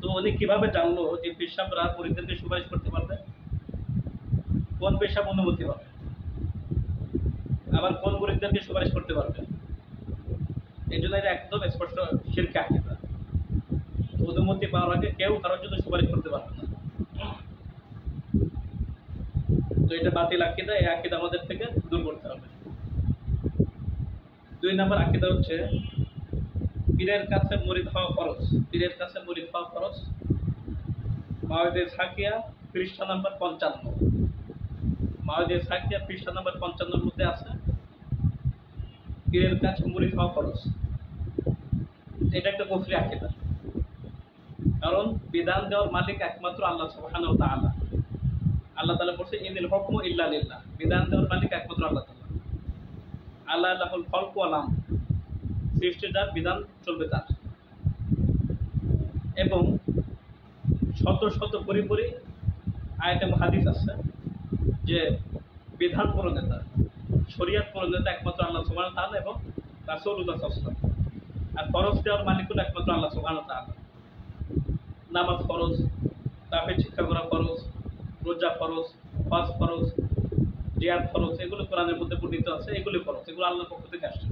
তো উনি কিভাবে জানলো যে পীর সাহেবরা মুরিদদেরকে সুপারিশ করতে পারবে? কোন পীর সাহেব অনুমতি পাবে, আবার কোন মুরিদদেরকে সুপারিশ করতে পারবে? এই জন্য এটা একদম স্পষ্ট শিরকি আকীদা। অনুমতি পাওয়ার আগে কেউ কারোর জন্য সুপারিশ করতে পারবে না। তো এটা বাতিল আকীদা, এই আকীদা আমাদের থেকে দূর করতে হবে। 2 নম্বর আকীদা হচ্ছে পীরের কাছে মুরিদ হওয়া ফরজ। পীরের কাছে মুরিদ হওয়া ফরজ। মাওয়াইদে সাকিয়া পৃষ্ঠা নাম্বার 55। মাওয়াইদে সাকিয়া পৃষ্ঠা নাম্বার 55 এর মধ্যে আছে পীরের কাছে মুরিদ হওয়া ফরজ। এটা একটা কুফরি আকীদা, কারণ বিধান দেওয়ার মালিক একমাত্র আল্লাহ সুবহানাহু ওয়া তাআলা। আল্লাহ তাআলা বলছে ইনিল হুকমু ইল্লা লিল্লাহ, বিধান দেওয়ার মালিক একমাত্র আল্লাহ তাআলা। আল্লাহ লাহুল খালকু ওয়াল আমর, সৃষ্টির যার বিধান চলবে তার। এবং শত শত পরিপরি আয়াতে হাদিস আছে যে বিধান প্রণেতা, শরীয়ত প্রণেতা একমাত্র আল্লাহ সুবহানাহু ওয়া তাআলা এবং রাসূলুল্লাহ সাল্লাল্লাহু আলাইহি ওয়াসাল্লাম। আর ফরজ দেওয়ার মালিক হলো একমাত্র আল্লাহ সুবহানাহু ওয়া তাআলা। নামাজ ফরজ, তাওহীদ শিক্ষা করা ফরজ, রোজা ফরজ, হজ ফরজ, জিহাদ ফরজ, এগুলো কোরআনের মধ্যে বর্ণিত আছে। এগুলো ফরজ, এগুলো আল্লাহর পক্ষ থেকে আসছে।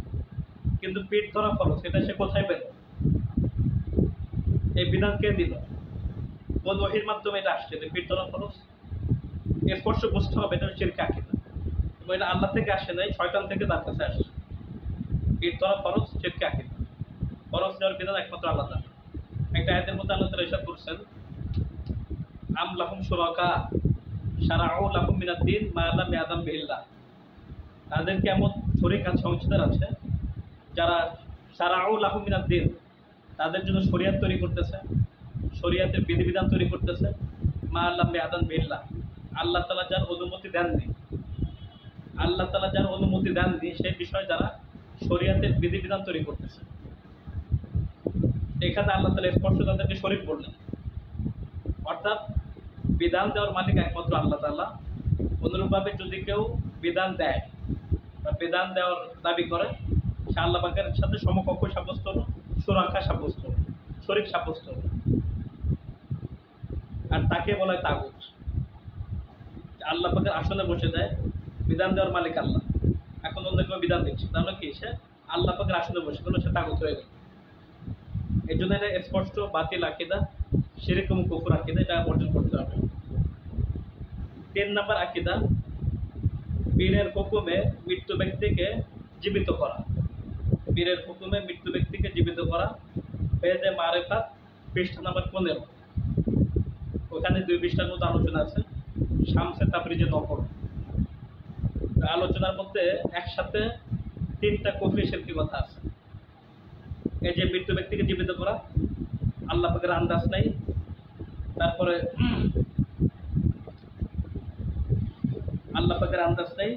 কিন্তু পেট ধরা ফরজ, এটা সে কোথায় পেল? এই বিধান কে দিল? কোন ওহীর মাধ্যমে এটা আসছে যে পেট ধরা ফরজ? স্পষ্ট বুঝতে হবে এটা শিরকি আকীদা। এবং এটা আল্লাহ থেকে আসে নাই, শয়তান থেকে তার কাছে আসছে। পেট ধরা ফরজ শিরকি আকীদা। ফরজ দেওয়ার বিধান একমাত্র আল্লাহ তাআলা। একটা আয়াতের মধ্যে আল্লাহ তাআলা ইরশাদ করেছেন আম লাহুম শুরাকা শারাউ লাহুম মিনাদ দ্বীন মা লাম ইয়াযাম বিহিল্লাহ, তাদের কি এমন শরীক আছে, অংশীদার আছে যারা শারাউ লাহুম মিনাদ দ্বীন, তাদের জন্য শরীয়ত তৈরি করতেছে, শরীয়তের বিধিবিধান তৈরি করতেছে, মা লাম ইয়াযাম বিহিল্লাহ, আল্লাহ তাআলা যার অনুমতি দেননি, আল্লাহ তাআলা যার অনুমতি দেননি সেই বিষয়ে যারা শরীয়তের বিধিবিধান তৈরি করতেছে। এখানে আল্লাহ তাআলা স্পষ্ট তাদেরকে শরীক বললেন। অর্থাৎ বিধান দেওয়ার মালিক একমাত্র আল্লাহ তাআলা, অনুরূপভাবে যদি কেউ বিধান দেয় বা বিধান দেওয়ার দাবি করে, সে আল্লাহ পাকের সাথে সমকক্ষ সাব্যস্ত হলো, সুরাখা সাব্যস্ত হলো, শরীক সাব্যস্ত হলো, আর তাকে বলা হয় তাগুত। আল্লাহ পাকের আসনে বসে দেয়, বিধান দেওয়ার মালিক আল্লাহ, এখন অন্য কেউ বিধান দিচ্ছে, তাহলে কি সে আল্লাহ পাকের আসনে বসে গেল, সে তাগুত হয়ে গেল। এই জন্য এটা স্পষ্ট বাতিল আকিদা, শিরক এবং কুফর আকিদা, এটা বর্জন করতে হবে। 3 নম্বর আকিদা, পীরের হুকুমে মৃত্যু ব্যক্তিকে জীবিত করা। পীরের হুকুমে মৃত্যু ব্যক্তিকে জীবিত করা, বেদে মারেফাত, পৃষ্ঠা নাম্বার 15। ওখানে 2 পৃষ্ঠার মতো আলোচনা আছে, শামসে তাবরিজে নকল। আলোচনার মধ্যে একসাথে 3টা কুফরি শিরকি কথা আছে। এই যে মৃত্যু ব্যক্তিকে জীবিত করা, আল্লাহ পাকের আন্দাজ নাই, তারপরে আল্লাহ পাকের আন্দাজ নেই,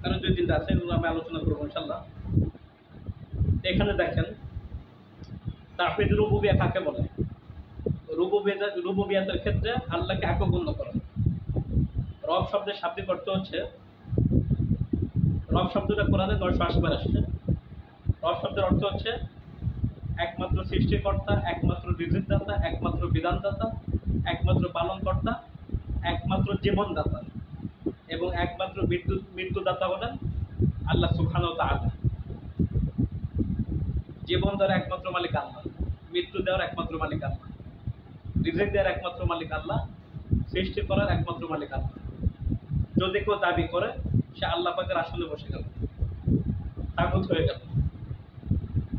কারণ 2-3টা আছে, এগুলো আমি আলোচনা করবো ইনশাআল্লাহ। এখানে দেখেন তাওহীদ রুবুবিয়্যাহ কাকে বলে। রুবুবিয়্যাতের ক্ষেত্রে আল্লাহকে একক গণ্য করা। রব শব্দের শাব্দিক অর্থ হচ্ছে, রব শব্দটা কোরআনে 980 বার আসছে। রব শব্দের অর্থ হচ্ছে একমাত্র সৃষ্টিকর্তা, একমাত্র রিজিকদাতা, একমাত্র বিধানদাতা, একমাত্র পালনকর্তা, একমাত্র জীবনদাতা এবং একমাত্র মৃত্যুদাতা হলেন আল্লাহ সুবহানাহু ওয়া তাআলা। জীবন দেওয়ার একমাত্র মালিক আল্লাহ, মৃত্যু দেওয়ার একমাত্র মালিক আল্লাহ, রিজিক দেওয়ার একমাত্র মালিক আল্লাহ, সৃষ্টি করার একমাত্র মালিক আল্লাহ। যদি কেউ দাবি করে, সে আল্লাহ পাকের আসনে বসে গেল, তাগুত হয়ে গেল।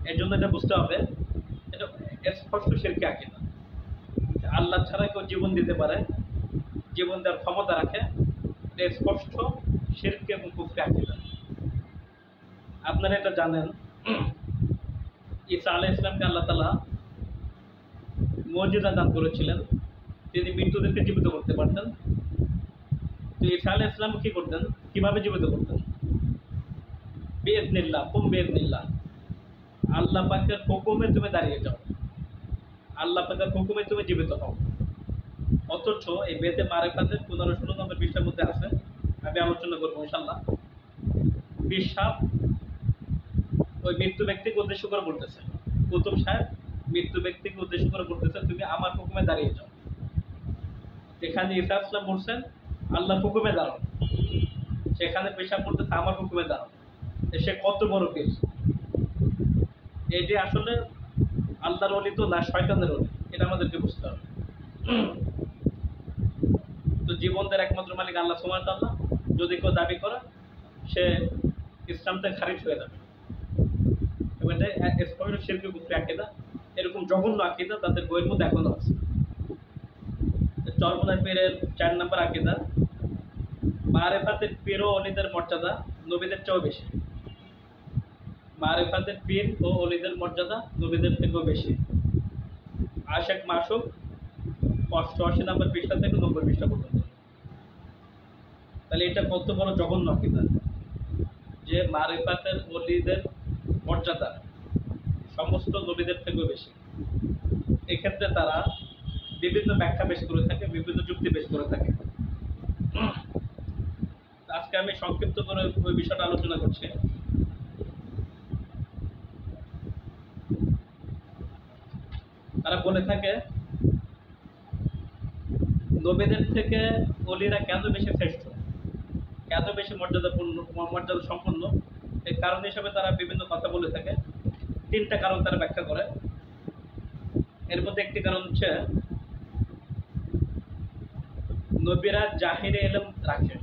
এর জন্য এটা বুঝতে হবে, এটা স্পষ্ট শিরকি আকিদা। আল্লাহ ছাড়া কেউ জীবন দিতে পারে, জীবন দেওয়ার ক্ষমতা রাখে, এটা স্পষ্ট শিরকি এবং কুফরি আকিদা। আপনারা এটা জানেন, ঈসা আলাইহিস সালামকে আল্লাহ তাআলা মুজিজা দান করেছিলেন, তিনি মৃত্যুদেরকে জীবিত করতে পারতেন। তো ঈসা আলাইহিস সালাম কি করতেন, কিভাবে জীবিত করতেন? বিইজনিল্লাহ, কুম বিইজনিল্লাহ, আল্লাহ পাকের হুকুমে তুমি দাঁড়িয়ে যাও, আল্লাহ পাকের হুকুমে তুমি জীবিত হও। অথচ এই বেদে মারেফাতের 15-16 নম্বর পৃষ্ঠার মধ্যে আছে, আমি আলোচনা করবো ইনশাআল্লাহ। পিসাব ওই মৃত্যু ব্যক্তিকে উদ্দেশ্য করে বলতেছে, কুতুব সাহেব মৃত্যু ব্যক্তিকে উদ্দেশ্য করে বলতেছে, তুমি আমার হুকুমে দাঁড়িয়ে যাও। যেখানে ঈসা ইসলাম বলছেন আল্লাহর হুকুমে দাঁড়াও, সেখানে পেশাব বলতেছে আমার হুকুমে দাঁড়াও। সে কত বড় পীর! এটি আসলে আল্লাহর ওলি তো না শয়তানের ওলি, এটা আমাদেরকে বুঝতে হবে। তো জীবনদের একমাত্র মালিক আল্লাহ সুবহানাহু ওয়া তাআলা, যদি কেউ দাবি করে, সে ইসলাম থেকে খারিজ হয়ে যাবে। এটা স্পষ্ট শিরকি কুফরি আকিদা। এরকম জঘন্য আকিদা তাদের বইয়ের মধ্যে এখনো আছে। চরমোনাই পীরের 4 নম্বর আকিদা, মারেফাতের পীর ও অলিদের মর্যাদা নবীদের চেয়েও বেশি। মারেফাতের পীর ও অলিদের মর্যাদা নবীদের থেকেও বেশি। আশিক মাসুক 88 নম্বর পৃষ্ঠা থেকে 90 পৃষ্ঠা পর্যন্ত। তাহলে এটা কত বড় জঘন্য আকিদা, যে মারেফাতের অলিদের মর্যাদা সমস্ত নবীদের থেকেও বেশি। এক্ষেত্রে তারা বিভিন্ন ব্যাখ্যা পেশ করে থাকে, বিভিন্ন যুক্তি পেশ করে থাকে। আজকে আমি সংক্ষিপ্ত করে ওই বিষয়টা আলোচনা করছি। তারা বলে থাকে নবীদের থেকে অলিরা কেন বেশি শ্রেষ্ঠ, কেন বেশি মর্যাদা সম্পন্ন। এই কারণ হিসাবে তারা বিভিন্ন কথা বলে থাকে। 3টা কারণ তারা ব্যাখ্যা করে। এর মধ্যে একটি কারণ হচ্ছে নবীরা জাহিরে ইলম রাখে,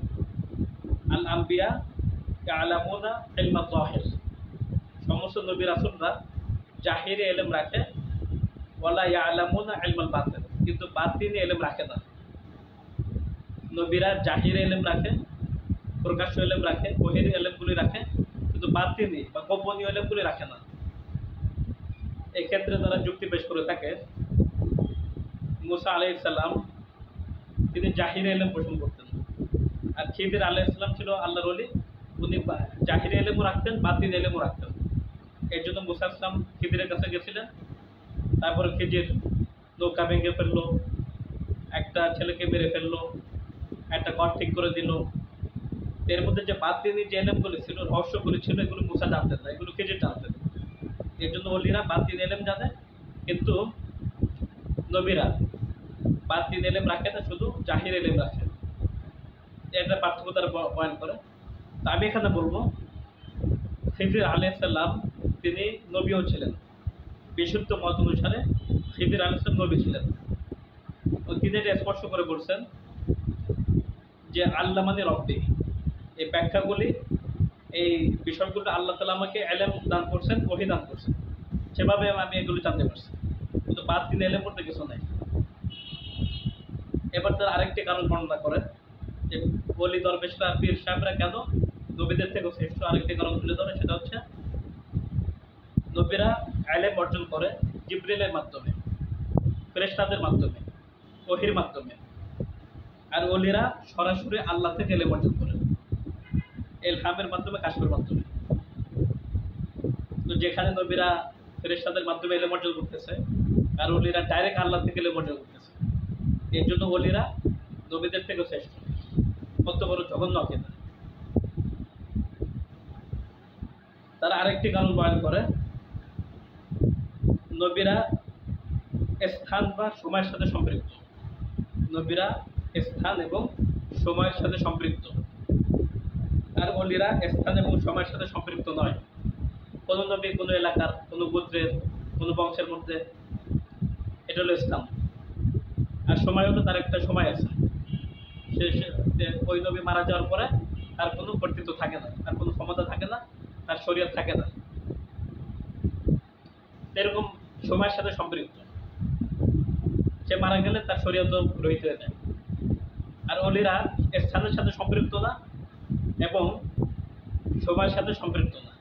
আল আম্বিয়া ইয়ালামুনা ইলমা যাহির। সমস্ত নবী রাসূলরা জাহিরে ইলম রাখে, ওয়ালা ইয়ালামুনা ইলমাল বাতিন, কিন্তু বাতিনি ইলম রাখে না। নবীরা জাহিরে ইলম রাখে, প্রকাশ্য ইলম রাখে, ওহির ইলমগুলি রাখে, কিন্তু বাতিনি বা গোপনীয় ইলমগুলি রাখে না। এই ক্ষেত্রে তারা যুক্তি পেশ করে থাকে, মুসা আলাইহিস সালাম তিনি জাহিরে ইলম পোষণ করতেন, আর খিদির আলাইহিস সালাম ছিল আল্লাহর ওলি, উনি জাহিরে ইলমও রাখতেন, বাতিনি ইলমও রাখতেন। এর জন্য মুসা ইসলাম খিদিরের কাছে গেছিলেন। তারপরে খিজির নৌকা ভেঙে ফেললো, একটা ছেলেকে মেরে ফেললো, একটা ঘর ঠিক করে দিল। এর মধ্যে যে বাতিনি যে এলেমগুলি ছিল, রহস্যগুলি ছিল, এগুলো মুসা জানতেন না, এগুলো খিজির জানতেন। এর জন্য ওলিরা বাতিন এলেম জানে, কিন্তু নবীরা বাতিন এলেম রাখে না, শুধু জাহির এলেম রাখে। এটা পার্থক্য তারা বয়ান করে। তো আমি এখানে বলবো খিজির আলাইহিস সালাম তিনি নবীও ছিলেন। বিশুদ্ধ মত অনুসারে খিজির আলাইহিস সালাম নবী ছিলেন। তিনি এটা স্পষ্ট করে বলছেন যে আল্লাহ মানে রব্বি। এই ব্যাখ্যাগুলি, এই বিষয়গুলো আল্লাহ তাআলা আমাকে ইলম দান করছেন, ওহী দান করছেন, সেভাবে আমি এগুলো জানতে পারছি, কিন্তু বাদ দিন এলেম বলতে কিছু নাই। এবার তার আরেকটি কারণ বর্ণনা করেন যে ওলি দরবেশরা, পীর সাহেবরা কেন নবীদের থেকে শ্রেষ্ঠ। আরেকটি কারণ তুলে ধরে, সেটা হচ্ছে নবীরা ইলম অর্জন করে জিবরিলের মাধ্যমে, ফেরেশতাদের মাধ্যমে, ওহীর মাধ্যমে, আর ওলিরা সরাসরি আল্লাহ থেকে ইলম অর্জন করে ইলহামের মাধ্যমে, কাশফের মাধ্যমে। তো যেখানে নবীরা ফেরেশতাদের মাধ্যমে ইলম অর্জন করতেছে আর ওলিরা ডাইরেক্ট আল্লাহ থেকে ইলম অর্জন করতেছে, এর জন্য ওলিরা নবীদের থেকেও শ্রেষ্ঠ। কত বড় জঘন্য আকীদা! তারা আরেকটি কারণ বয়ান করে, নবীরা স্থান বা সময়ের সাথে সম্পৃক্ত। নবীরা স্থান এবং সময়ের সাথে সম্পৃক্ত, আর ওলিরা স্থান এবং সময়ের সাথে সম্পৃক্ত নয়। কোনো নবী কোনো এলাকার, কোনো গোত্রের, কোনো বংশের মধ্যে, এটা হলো ইসলাম। আর সময় হলো তার একটা সময় আছে, সে ওই নবী মারা যাওয়ার পরে তার কোনো কর্তৃত্ব থাকে না, তার কোনো ক্ষমতা থাকে না, তার শরীয়ত থাকে না। এরকম সময়ের সাথে সম্পৃক্ত, সে মারা গেলে তার শরীয়ত রহিত হয়ে যায়। আর ওলিরা স্থানের সাথে সম্পৃক্ত না এবং সময়ের সাথে সম্পৃক্ত না,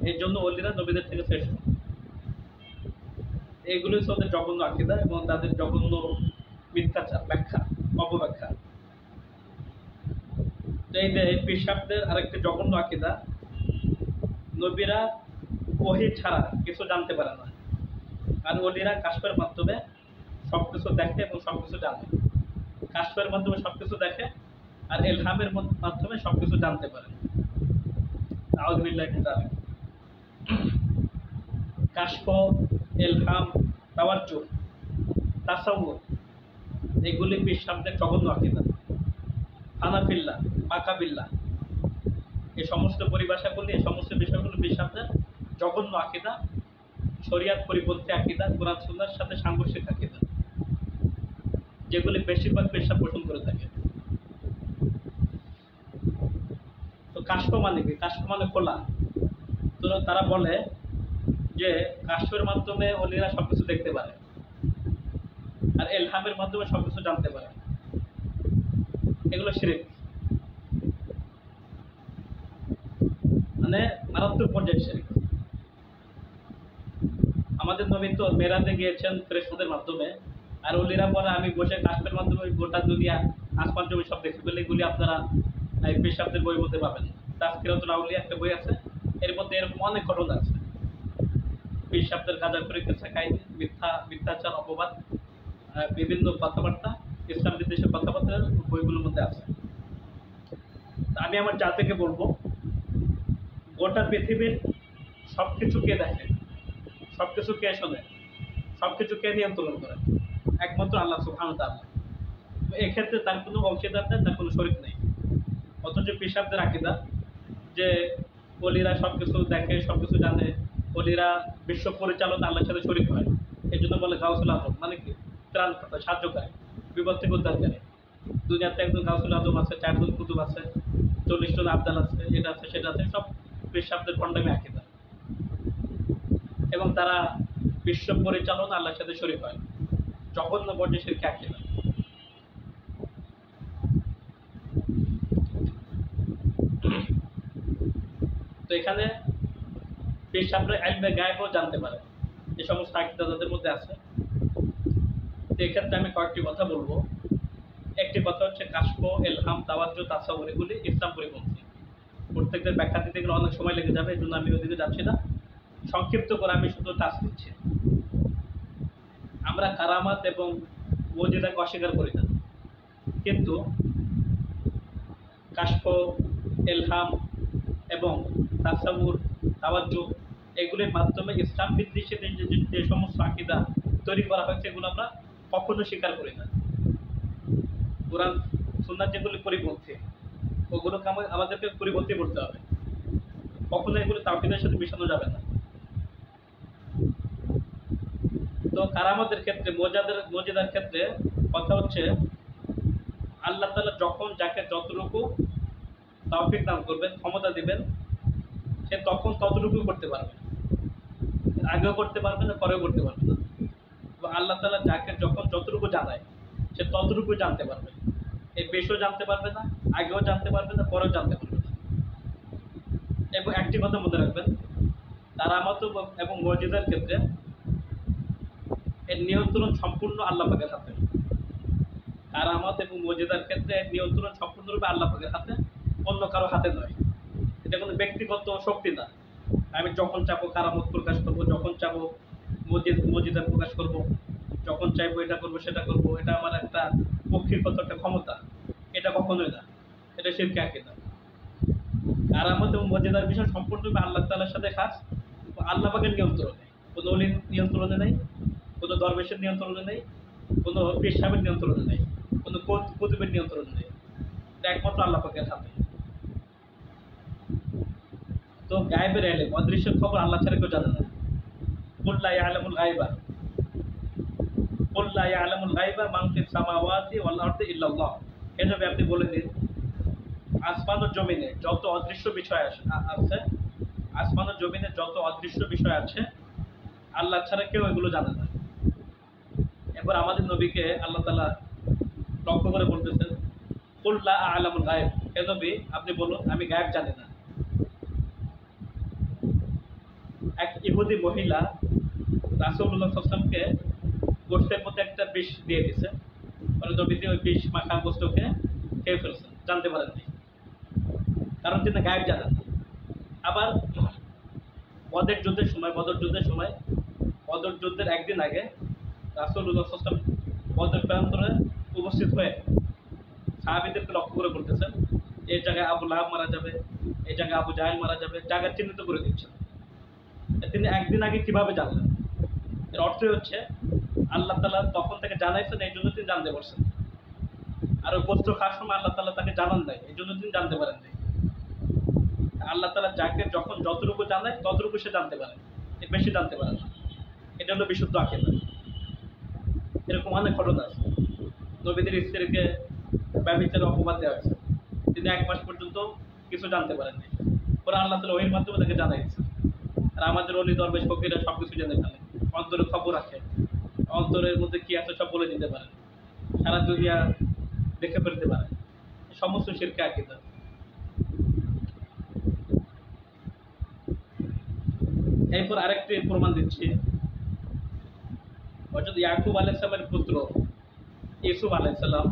এর জন্য ওলিরা নবীদের থেকে শ্রেষ্ঠ। এইগুলো হচ্ছে ওদের জঘন্য আকীদা এবং তাদের জঘন্য মিথ্যাচার, ব্যাখ্যা, অপব্যাখ্যা। এই যে পীর সাহেবদের আরেকটি জঘন্য আকীদা, নবীরা ওহী ছাড়া কিছু জানতে পারে না, আর ওলিরা কাশফের মাধ্যমে সবকিছু দেখে এবং সবকিছু জানে। কাশফের মাধ্যমে সবকিছু দেখে আর ইলহামের মাধ্যমে সবকিছু জানতে পারে। আউযু বিল্লাহি মিনাশ যালিক। কাশফ, ইলহাম, তাওয়াজ্জুহ, তাসাউউর, এগুলি পীর সাহেবদের জঘন্য আকীদা। হানাফিল্লাহ, মাকাবিল্লাহ, এই সমস্ত পরিভাষাগুলি, এই সমস্ত বিষয়গুলো পীর সাহেবদের জঘন্য আকীদা, শরিয়াত পরিপন্থী আকীদা, কোরআন সুন্নাহর সাথে সাংঘর্ষিক আকীদা, যেগুলি বেশিরভাগ পীর সাহেব পোষণ করে থাকে। তো কাশফ মানে কি? কাশফ মানে খোলা। তো তারা বলে যে কাশফের মাধ্যমে ওলিরা সবকিছু দেখতে পারে আর ইলহামের মাধ্যমে সবকিছু জানতে পারে। এগুলো শিরক, মানে মারাত্মক পর্যায়ের শিরক। আমাদের নবী তো মেরাজে গিয়েছেন ফেরেশতাদের মাধ্যমে, আর ওলিরা বলে আমি বসে কাশফের মাধ্যমে গোটা দুনিয়া, আসমান জমি সব দেখতে পেলে। এগুলি আপনারা পীর সাহেবদের বইয়ের মধ্যে পাবেন। তাজকিরাতুল আউলিয়া একটা বই আছে, এর মধ্যে এরকম অনেক ঘটনা আছে। পীর সাহেবদের গাঁজাখুরি, কিসসা কাহিনী, মিথ্যাচার, অপবাদ, বিভিন্ন কথাবার্তা, ইসলাম বিদ্বেষের কথাবার্তা বইগুলোর মধ্যে আছে। আমি আমার জাতিকে বলবো, গোটা পৃথিবীর সবকিছু কে দেখে, সবকিছু কে শোনে, সবকিছু কে নিয়ন্ত্রণ করে? একমাত্র আল্লাহ সুবহানাহু ওয়া তাআলা। এক্ষেত্রে তার কোনো অংশীদার নেই, তার কোনো শরীক নেই। অথচ পীর সাহেবদের আকীদা যে ওলিরা সবকিছু দেখে, সবকিছু জানে, ওলিরা বিশ্ব পরিচালনা আল্লাহর সাথে শরীক হয়। এই জন্য বলে গাউসুল আজম, মানে কি? ত্রাণকর্তা, সাহায্যকারী, বিপদ থেকে উদ্ধারকারী। দুনিয়াতে একজন গাউসুল আজম আছে, 4 জন কুতুব আছে, 40 জন আবদাল আছে, এটা আছে সেটা আছে, সব পীর সাহেবদের ভণ্ডামি আকীদা। এবং তারা বিশ্ব পরিচালনা আল্লাহর সাথে শরীক হয়, জঘন্য পর্যায়ে শিরক আকীদা। তো এখানে পীর সাহেবরা ইলমে গায়েবও জানতে পারে, যে সমস্ত আকীদা তাদের মধ্যে আছে। তো এক্ষেত্রে আমি কয়েকটি কথা বলবো। একটি কথা হচ্ছে কাশফ, ইলহাম, তাওয়াজ্জুহ, তাসাউউর, এগুলি ইসলাম পরিপন্থী। প্রত্যেকদের ব্যাখ্যা দিতে গেলে অনেক সময় লেগে যাবে, এই জন্য আমি ওইদিকে যাচ্ছি না। সংক্ষিপ্ত করে আমি শুধু টাচ দিচ্ছি। আমরা কারামাত এবং মুজিজাকে অস্বীকার করি না, কিন্তু কাশফ, এলহাম এবং তাসাউর, তাওয়াজ্জুহ, এগুলির মাধ্যমে ইসলাম ভিত্তিক যে সমস্ত আকীদা তৈরি করা হয়েছে এগুলো আমরা কখনো স্বীকার করি না। কোরআন সুন্নাহ যেগুলি পরিপন্থী ওগুলোকে আমাদেরকে পরিপন্থী করতে হবে, কখনো এগুলো তাওহীদের সাথে মেশানো যাবে না। তো কারামতের ক্ষেত্রে, মুজিজার ক্ষেত্রে কথা হচ্ছে আল্লাহ তাআলা যখন যাকে যতটুকু তৌফিক দান করবেন, ক্ষমতা দিবেন, সে তখন ততটুকু করতে পারবে, আগেও করতে পারবে না, পরেও করতে পারবে না। আল্লাহ তাআলা যাকে যখন যতটুকু জানায় সে ততটুকু জানতে পারবে, এর বেশিও জানতে পারবে না, আগেও জানতে পারবে না, পরেও জানতে পারবে না। এবং একটি কথা মনে রাখবেন, কারামত এবং মুজিজার ক্ষেত্রে এর নিয়ন্ত্রণ সম্পূর্ণ আল্লাহ পাকের হাতে। কারামত এবং মুজিজার ক্ষেত্রে এর নিয়ন্ত্রণ সম্পূর্ণরূপে আল্লাহ পাকের হাতে, অন্য কারো হাতে নয়। এটা কোনো ব্যক্তিগত শক্তি না। আমি যখন চাবো কারামত প্রকাশ করবো, যখন চাবো মুজিজা প্রকাশ করব, যখন চাইবো এটা করবো সেটা করবো, এটা আমার একটা পক্ষীগত একটা ক্ষমতা, এটা কখনোই না, এটা শিরকে আকীদা। কারামত এবং মুজিজার বিষয় সম্পূর্ণরূপে আল্লাহ তাআলার সাথে খাস, আল্লাহ পাকের নিয়ন্ত্রণে, কোনো ওলির নিয়ন্ত্রণে নেই, কোনো দরবেশের নিয়ন্ত্রণে নেই, কোনো পীর সাহেবের নিয়ন্ত্রণে নেই, কোনো কুতুবের নিয়ন্ত্রণে নেই, এটা একমাত্র আল্লাহ পাকের হাতে। তো গায়েবের ইলম, অদৃশ্য খবর আল্লাহ ছাড়া কেউ জানে না। কুল লা ইয়ালামুল গায়বা, কুল লা ইয়ালামুল গায়বা মান ফিস সামাওয়াতি ওয়াল আরদি ইল্লাল্লাহ। এই নবী আপনি বলে দিন, আসমান ও জমিনে যত অদৃশ্য বিষয় আছে, আসমান ও জমিনে যত অদৃশ্য বিষয় আছে আল্লাহ ছাড়া কেউ এগুলো জানে না। এবার আমাদের নবীকে আল্লাহ তাআলা লক্ষ্য করে বলতেছেন, কুল লা আ'লামুল গায়ব, হে নবী আপনি বলুন আমি গায়েব জানি না। এক ইহুদি মহিলা রাসূলুল্লাহ সাল্লাল্লাহু আলাইহি ওয়াসাল্লামকে গোশতের মধ্যে একটা বিষ দিয়ে দিয়েছে, মানে নবীজি ওই বিষ মাখা গোশতকে খেয়ে ফেলছেন, জানতে পারেননি, কারণ তিনি গায়েব জানেন না। আবার বদর যুদ্ধের একদিন আগে রাসূলুল্লাহ সাল্লাল্লাহু আলাইহি ওয়াসাল্লাম বদর প্রান্তরে উপস্থিত হয়ে সাহাবীদেরকে লক্ষ্য করে বলতেছেন, এই জায়গায় আবু লাহাব মারা যাবে, এই জায়গায় আবু জাহেল মারা যাবে, জায়গা চিহ্নিত করে দিচ্ছেন। তিনি একদিন আগে কিভাবে জানলেন? এর অর্থ হচ্ছে আল্লাহ তাআলা তখন থেকে জানাইছেন, এই জন্য তিনি জানতে পারছেন। আর ওই গোস্ত খাওয়ার সময় আল্লাহ তাআলা তাকে জানান দেয়, এই জন্য তিনি জানতে পারেন নাই। আল্লাহ তাআলা যাকে যখন যতটুকু জানায় ততটুকু সে জানতে পারে, এর বেশি জানতে পারে না। এটা হলো বিশুদ্ধ আকীদা। এরকম অনেক ঘটনা আছে। নবীদের স্ত্রীকে ব্যভিচারের অপবাদ দেওয়া হয়েছে, তিনি 1 মাস পর্যন্ত কিছু জানতে পারেননি, পরে আল্লাহ তাআলা ওহীর মাধ্যমে তাকে জানাইছে। আর আমাদের অলি দরবেশ ফকিরা সবকিছু জেনে ফেলে, অন্তরের খবর রাখে, অন্তরের মধ্যে কি আছে সব বলে দিতে পারে, সারা দুনিয়া দেখে ফেলতে পারে। সমস্ত শিরকে আকীদা। এরপর আরেকটি প্রমাণ দিচ্ছি, হযরত ইয়াকুব আলাইহিস সালামের পুত্র ইউসুফ আলাইহিস সালাম,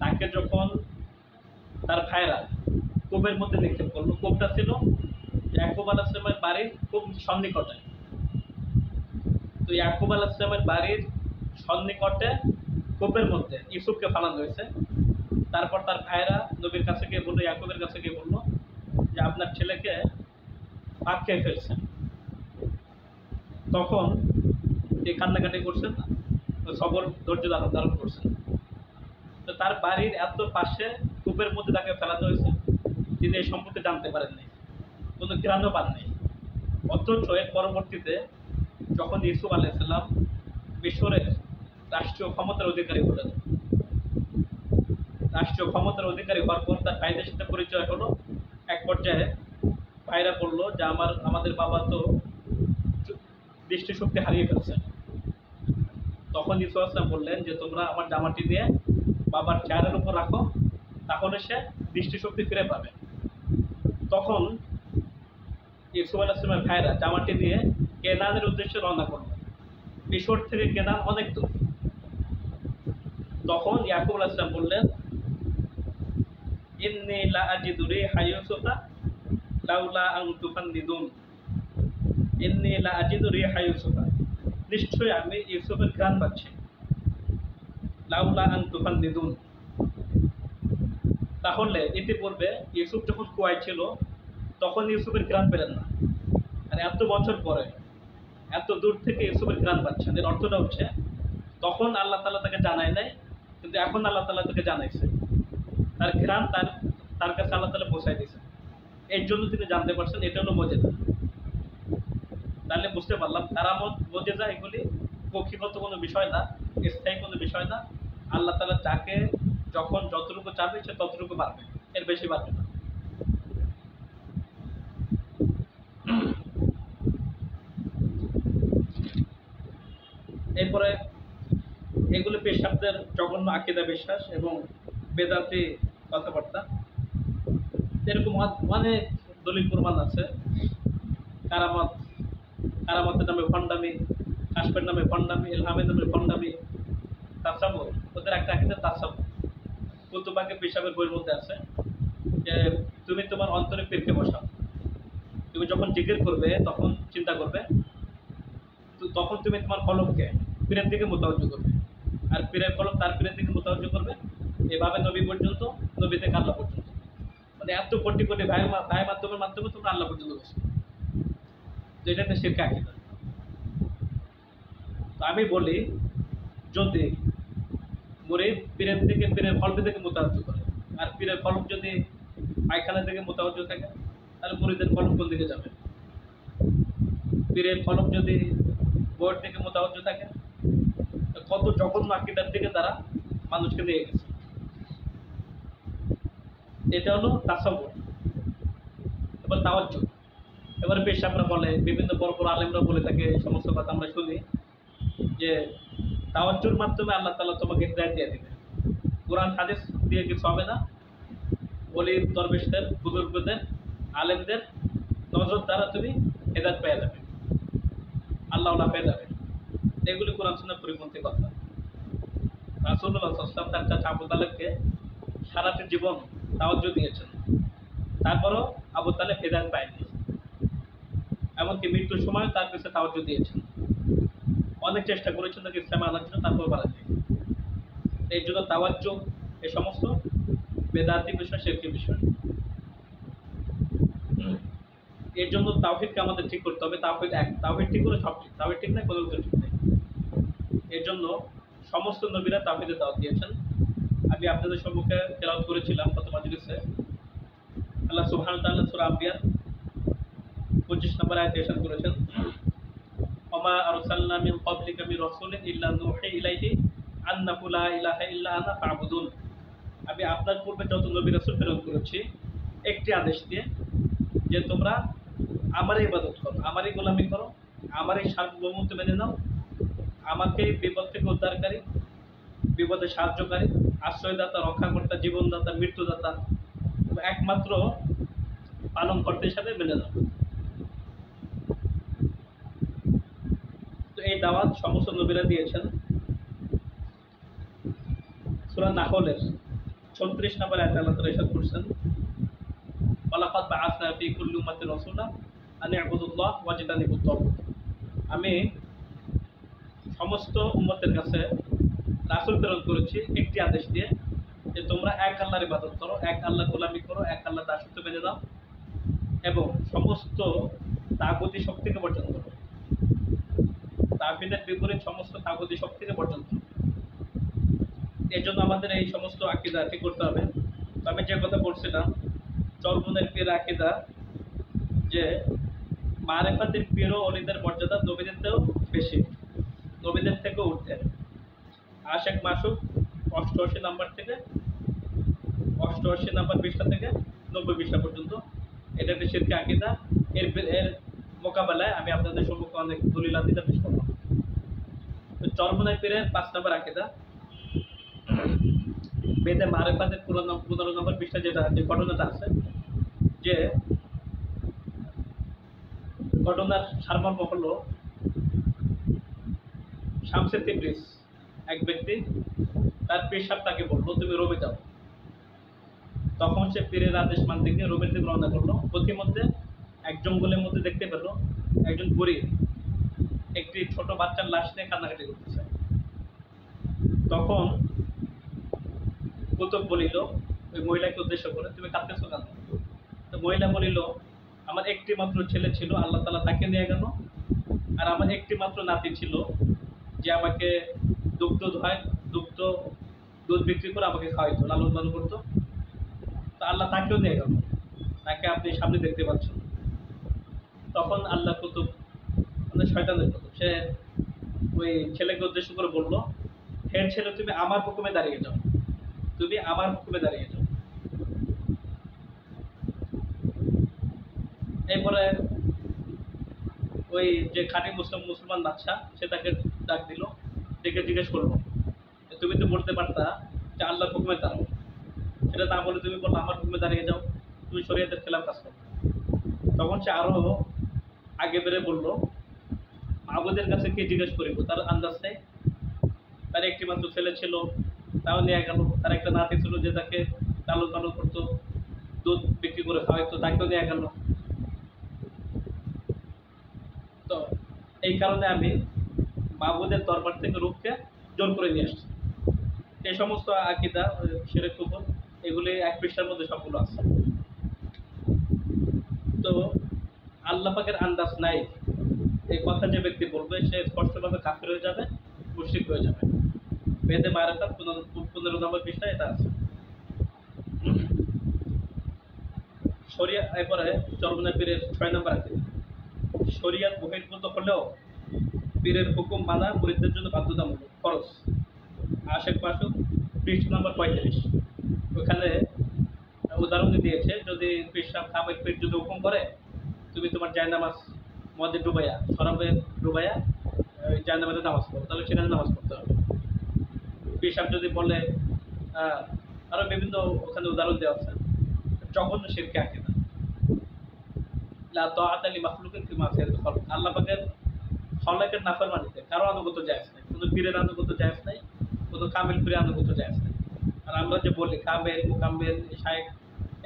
তাকে যখন তার ভাইরা কূপের মধ্যে নিক্ষেপ করলো, কূপটা ছিল ইয়াকুব আলাইহিস সালামের বাড়ির খুব সন্নিকটে। তো ইয়াকুব আলাইহিস সালামের বাড়ির সন্নিকটে কূপের মধ্যে ইউসুফকে ফালানো হয়েছে। তারপর তার ভাইরা নবীর কাছে গিয়ে বললো, ইয়াকুবের কাছে গিয়ে বললো যে আপনার ছেলেকে পাক খেয়ে ফেলছে। তখন এই কান্নাকাটি করছেন, সবর ধৈর্য ধারণ করছেন। তো তার বাড়ির এত পাশে কূপের মধ্যে তাকে ফেলানো হয়েছে, তিনি এই সম্পর্কে জানতে পারেননি, কোনো জ্ঞানও পাননি। অথচ এর পরবর্তীতে যখন ইউসুফ আলাইহিস সালাম মিশরের রাষ্ট্রীয় ক্ষমতার অধিকারী হলেন, রাষ্ট্রীয় ক্ষমতার অধিকারী হওয়ার পর তার ভাইদের সাথে পরিচয় হলো। এক পর্যায়ে ভাইরা বললো যে আমাদের বাবা তো দৃষ্টিশক্তি হারিয়ে ফেলছে। তখন ইউসুফ আলাইহিস সালাম বললেন যে তোমরা আমার জামাটি দিয়ে বাবার চেয়ারের উপর রাখো, তাহলে সে দৃষ্টিশক্তি ফিরে পাবে। তখন ইউসুফ আলাইহিস সালামের ভাইরা জামাটি দিয়ে কেনানের উদ্দেশ্যে রওনা করলো। মিশর থেকে কেনান অনেক দূর। তখন ইয়াকুব আলাইহিস সালাম বললেন, ইন্নী লা আজিদু রিহা ইউসুফা লাউলা আন তুফান্নিদুন। ইন্নী লা আজিদু রিহা ইউসুফা, নিশ্চয়ই আমি ইউসুফের ঘ্রাণ পাচ্ছি। লাউলা আন তুফান্নিদুন, তাহলে ইতিপূর্বে ইউসুফ যখন কুয়ায় ছিল তখন ইউসুফের ঘ্রাণ পেলেন না, আর এত বছর পরে এত দূর থেকে ইউসুফের ঘ্রাণ পাচ্ছেন। এর অর্থটা হচ্ছে তখন আল্লাহ তাআলা তাকে জানায় নাই, কিন্তু এখন আল্লাহ তাআলা তাকে জানাইছে, তার ঘ্রাণ তার কাছে আল্লাহ তাআলা পৌঁছায় দিয়েছে। এর জন্য তিনি জানতে পারছেন এটা হলো মুজিজা। তাহলে বুঝতে পারলাম কারামত মুজিজা এগুলি কক্ষিগত কোনো বিষয় না, স্থায়ী কোনো বিষয় না। আল্লাহ তাআলা যাকে যখন যতটুকু চাবে সে ততটুকু পারবে, এর বেশি পারবে না। এরপরে এগুলো পেশাবদের জঘন্য আকীদা বিশ্বাস এবং বেদাতি কথাবার্তা। এরকম অনেক দলিল প্রমাণ আছে। কারামত, কারামতের নামে ভণ্ডামি, কাশফের নামে ভণ্ডামি, ইলহামের নামে ভণ্ডামি, তাসাব্বুর, ওদের একটা আকীদা তাসাব্বুর। কুতুবাকে পেশাবের বইয়ের মধ্যে আছে যে তুমি তোমার অন্তরে পীরকে বসাও, তুমি যখন জিকির করবে তখন চিন্তা করবে, তখন তুমি তোমার কলমকে পীরের দিকে মোতাবজ্জ করবে, আর পীরের কলম তার পীরের দিকে মোতাবজ্জ করবে, এভাবে নবী পর্যন্ত, নবী থেকে আল্লাহ পর্যন্ত, মানে এত কোটি কোটি ভাইয়ের মাধ্যমে তোমরা আল্লাহ পর্যন্ত বসো। তো এটা একটা শিরক আকীদা। তো আমি বলি যদি মুরিদ পীরের দিকে, পীরের কলম থেকে মোতাবজ্জ করে, আর পীরের কলম যদি পায়খানা থেকে মোতাবজ্জ থাকে, তাহলে মুরিদের কলম কোন দিকে যাবে? পীরের কলম যদি বইয়ের দিকে মোতাবজ্জ থাকে, কত জঘন্য আকীদার দিকে তারা মানুষকে নিয়ে গেছে। এটা হলো তাসাব্বুর। এবার তাওয়াজ্জুহ। এবার পেশাবরা বলে, বিভিন্ন বড় বড় আলেমরা বলে থাকে, এই সমস্ত কথা আমরা শুনি যে তাওয়াজ্জুর মাধ্যমে আল্লাহ তাআলা তোমাকে হিদায়াত দিয়ে দিবে। কোরআন হাদিস দিয়ে কিছু হবে না, ওলি দরবেশদের, বুজুর্গদের, আলেমদের নজর দ্বারা তুমি হিদায়াত পেয়ে যাবে, আল্লাহ পেয়ে যাবে। এগুলি কোরআন সুন্নাহর পরিপন্থী কথা। রাসূলুল্লাহ সাল্লাল্লাহু আলাইহি ওয়াসাল্লাম তার চাচা আবু তালেবকে সারাটি জীবন তাওয়াজ্জুহ দিয়েছেন, তারপরও আবু তালেব হিদায়াত পায়নি, এমনকি মৃত্যুর সময় তার কাছে তাওয়াজ্জুহ দিয়েছেন, অনেক চেষ্টা করেছেন তাকে ইসলামে আনার জন্য, তারপর পারেননি। এই জন্য তাওয়াজ্জুহ এই সমস্ত বেদাতি বিষয়, শিরকি বিষয়। এর জন্য তাওহীদকে আমাদের ঠিক করতে হবে। তাওহীদ এক, তাওহীদ ঠিক করে সব ঠিক, তাওহীদ ঠিক না কোনো কিছু ঠিক নেই। এর জন্য সমস্ত নবীরা তাওহীদের দাওয়াত দিয়েছেন। আমি আপনাদের সম্মুখে তেলাওয়াত করেছিলাম গত মাজলিসে, আল্লাহ সুবহানাহু ওয়া তাআলা সূরা আম্বিয়ার 25 নম্বর আয়াতে ইরশাদ করেছেন, ওমা আরসালনা মিন ক্বাবলিকা মির রাসূলিন ইল্লা নূহি ইলাইহি আন্নাহু লা ইলাহা ইল্লা আনা ফা'বুদুন। আমি আপনার পূর্বে যত নবী রাসূল প্রেরণ করেছি একটি আদেশ দিয়ে, যে তোমরা আমারই ইবাদত করো, আমারই গোলামি করো, আমারই সার্বভৌমত্ব মেনে নাও, আমাকে বিপদ থেকে উদ্ধারকারী, বিপদে সাহায্যকারী, আশ্রয়দাতা, রক্ষাকর্তা, জীবনদাতা, মৃত্যুদাতা, একমাত্র পালনকর্তা হিসাবে মেনে নাও। তো এই দাওয়াত সমস্ত নবীরা দিয়েছেন। সূরা নাহলের 36 নম্বর আয়াতে আল্লাহ তাআলা ইরশাদ করছেন, ওয়ালাকাদ বাআসনা ফি কুল্লি উম্মাতিন রাসূলা আন ই'বুদুল্লাহ ওয়াজতানিবুত তাগুত। আমি সমস্ত উম্মতের কাছে রাসূল প্রেরণ করেছি একটি আদেশ দিয়ে, যে তোমরা এক আল্লাহর ইবাদত করো, এক আল্লাহর গোলামি করো, এক আল্লাহর দাসত্ব মেনে নাও এবং সমস্ত তাগুতি শক্তিকে বর্জন করো। তাওহীদের বিপরীত সমস্ত তাগুতি শক্তিকে বর্জন করো। এর জন্য আমাদের এই সমস্ত আকীদা ঠিক করতে হবে। তো আমি যে কথা বলছিলাম, চরমুনের পীর আকীদা, যে মারেফাতের পীর ও ওলিদের মর্যাদা নবীদের থেকেও বেশি, নবীদের থেকেও ঊর্ধ্বে। আশেক মাসুক 88 নাম্বার থেকে 88 নাম্বার পৃষ্ঠা থেকে 90 পৃষ্ঠা পর্যন্ত এটা একটা শিরকি আকীদা। এর মোকাবেলায় আমি আপনাদের সম্মুখে অনেক দলিল আদিতা পেশ করব। তো চরমুনের পীরের 5 নম্বর আকীদা, বেদে মারেফাতের 15 নম্বর পৃষ্ঠা যে ঘটনাটা আছে, যে ঘটনার সারমর্ম হলো শামসে তিবরিজ এক ব্যক্তি, তার পীর সাহেব তাকে বললো তুমি রোমে যাও। তখন সে পীরের আদেশ মানতে গিয়ে রোমের দিকে রওনা করলো। পথিমধ্যে এক জঙ্গলের মধ্যে দেখতে পেল একজন বুড়ি একটি ছোট বাচ্চার লাশ নিয়ে কান্নাকাটি করতেছে। তখন কুতুব বলিল ওই মহিলাকে উদ্দেশ্য করে, তুমি কাঁদতেছো কেন? তো মহিলা বলিল, আমার একটি মাত্র ছেলে ছিল, আল্লাহ তাআলা তাকে নিয়ে গেল, আর আমার একটি মাত্র নাতি ছিল যে আমাকে দুগ্ধ দোহায় দুগ্ধ দুধ বিক্রি করে আমাকে খাওয়াইতো, লালন পালন করতো। তো আল্লাহ তাকেও নিয়ে গেল, তাকে আপনি সামনে দেখতে পাচ্ছেন। তখন আল্লাহ কুতুব, মানে শয়তানের কুতুব, সে ওই ছেলেকে উদ্দেশ্য করে বলল, হে ছেলে, তুমি আমার হুকুমে দাঁড়িয়ে যাও, তুমি আমার হুকুমে দাঁড়িয়ে যাও। এরপরে ওই যে খাঁটি মুসলমান বাদশা, সে তাকে ডাক দিল, ডেকে জিজ্ঞেস করলো, তুমি তো বলতে পারতা যে আল্লাহর হুকুমে দাঁড়াও, সেটা না বলে তুমি বললো আমার হুকুমে দাঁড়িয়ে যাও, তুমি শরীয়তের খেলাফ কাজ করো। তখন সে আরো আগে বেড়ে বললো, মাবুদের কাছে কে জিজ্ঞেস করিব, তার আন্দাজ নেই, তার একটি মাত্র ছেলে ছিল, তাও নিয়ে গেল, তার একটা নাতি ছিল যে তাকে লালন পালন করতো, দুধ বিক্রি করে খাওয়াইতো, তাকেও নিয়ে গেল। তো এই কারণে আমি মাবুদের দরবার থেকে রূপকে জোর করে নিয়ে আসছি। এই সমস্ত আকিদা, শিরক কুফর, এগুলি এক পৃষ্ঠার মধ্যে সবগুলো আছে। তো আল্লাহ পাকের আন্দাজ নাই, এই কথা যে ব্যক্তি বলবে সে স্পষ্টভাবে কাফির হয়ে যাবে, মুশরিক হয়ে যাবে। বেদে মারাফাত 15 নম্বর পৃষ্ঠায় এটা আছে। শরিয়া, এরপরে চরমনাই পীরের 6 নম্বর আকিদা, শরিয়াত বহির্ভূত হলেও পীরের হুকুম মানা মুরিদদের জন্য বাধ্যতামূলক, ফরজ। আশেক মাসুদ পৃষ্ঠা নম্বর 35, ওখানে উদাহরণ দিয়েছে, যদি পৃষ্ঠা কামের পীর যদি হুকুম করে, তুমি তোমার জায়নামাজ মদে ডুবাইয়া, শরাবে ডুবাইয়া ওই জায়নামাজে নামাজ পড়ো, তাহলে সেখানে নামাজ পড়তে হবে। পীর সাহেব যদি বলে, আরো বিভিন্ন ওখানে উদাহরণ দেওয়া আছে, জঘন্য শিরকে আকিদা, লা তাআতা লি মাখলুকিন ফি মাসিয়াতিল খালক, আল্লাহ পাকের খলকের নাফরমানিতে কারো আনুগত্য জায়েজ নাই, কোনো পীরের আনুগত্য জায়েজ নাই, কোনো কামেল পীরের আনুগত্য জায়েজ নাই। আর আমরা যে বলি কামেল, মুকাম্মেল, শায়েখ,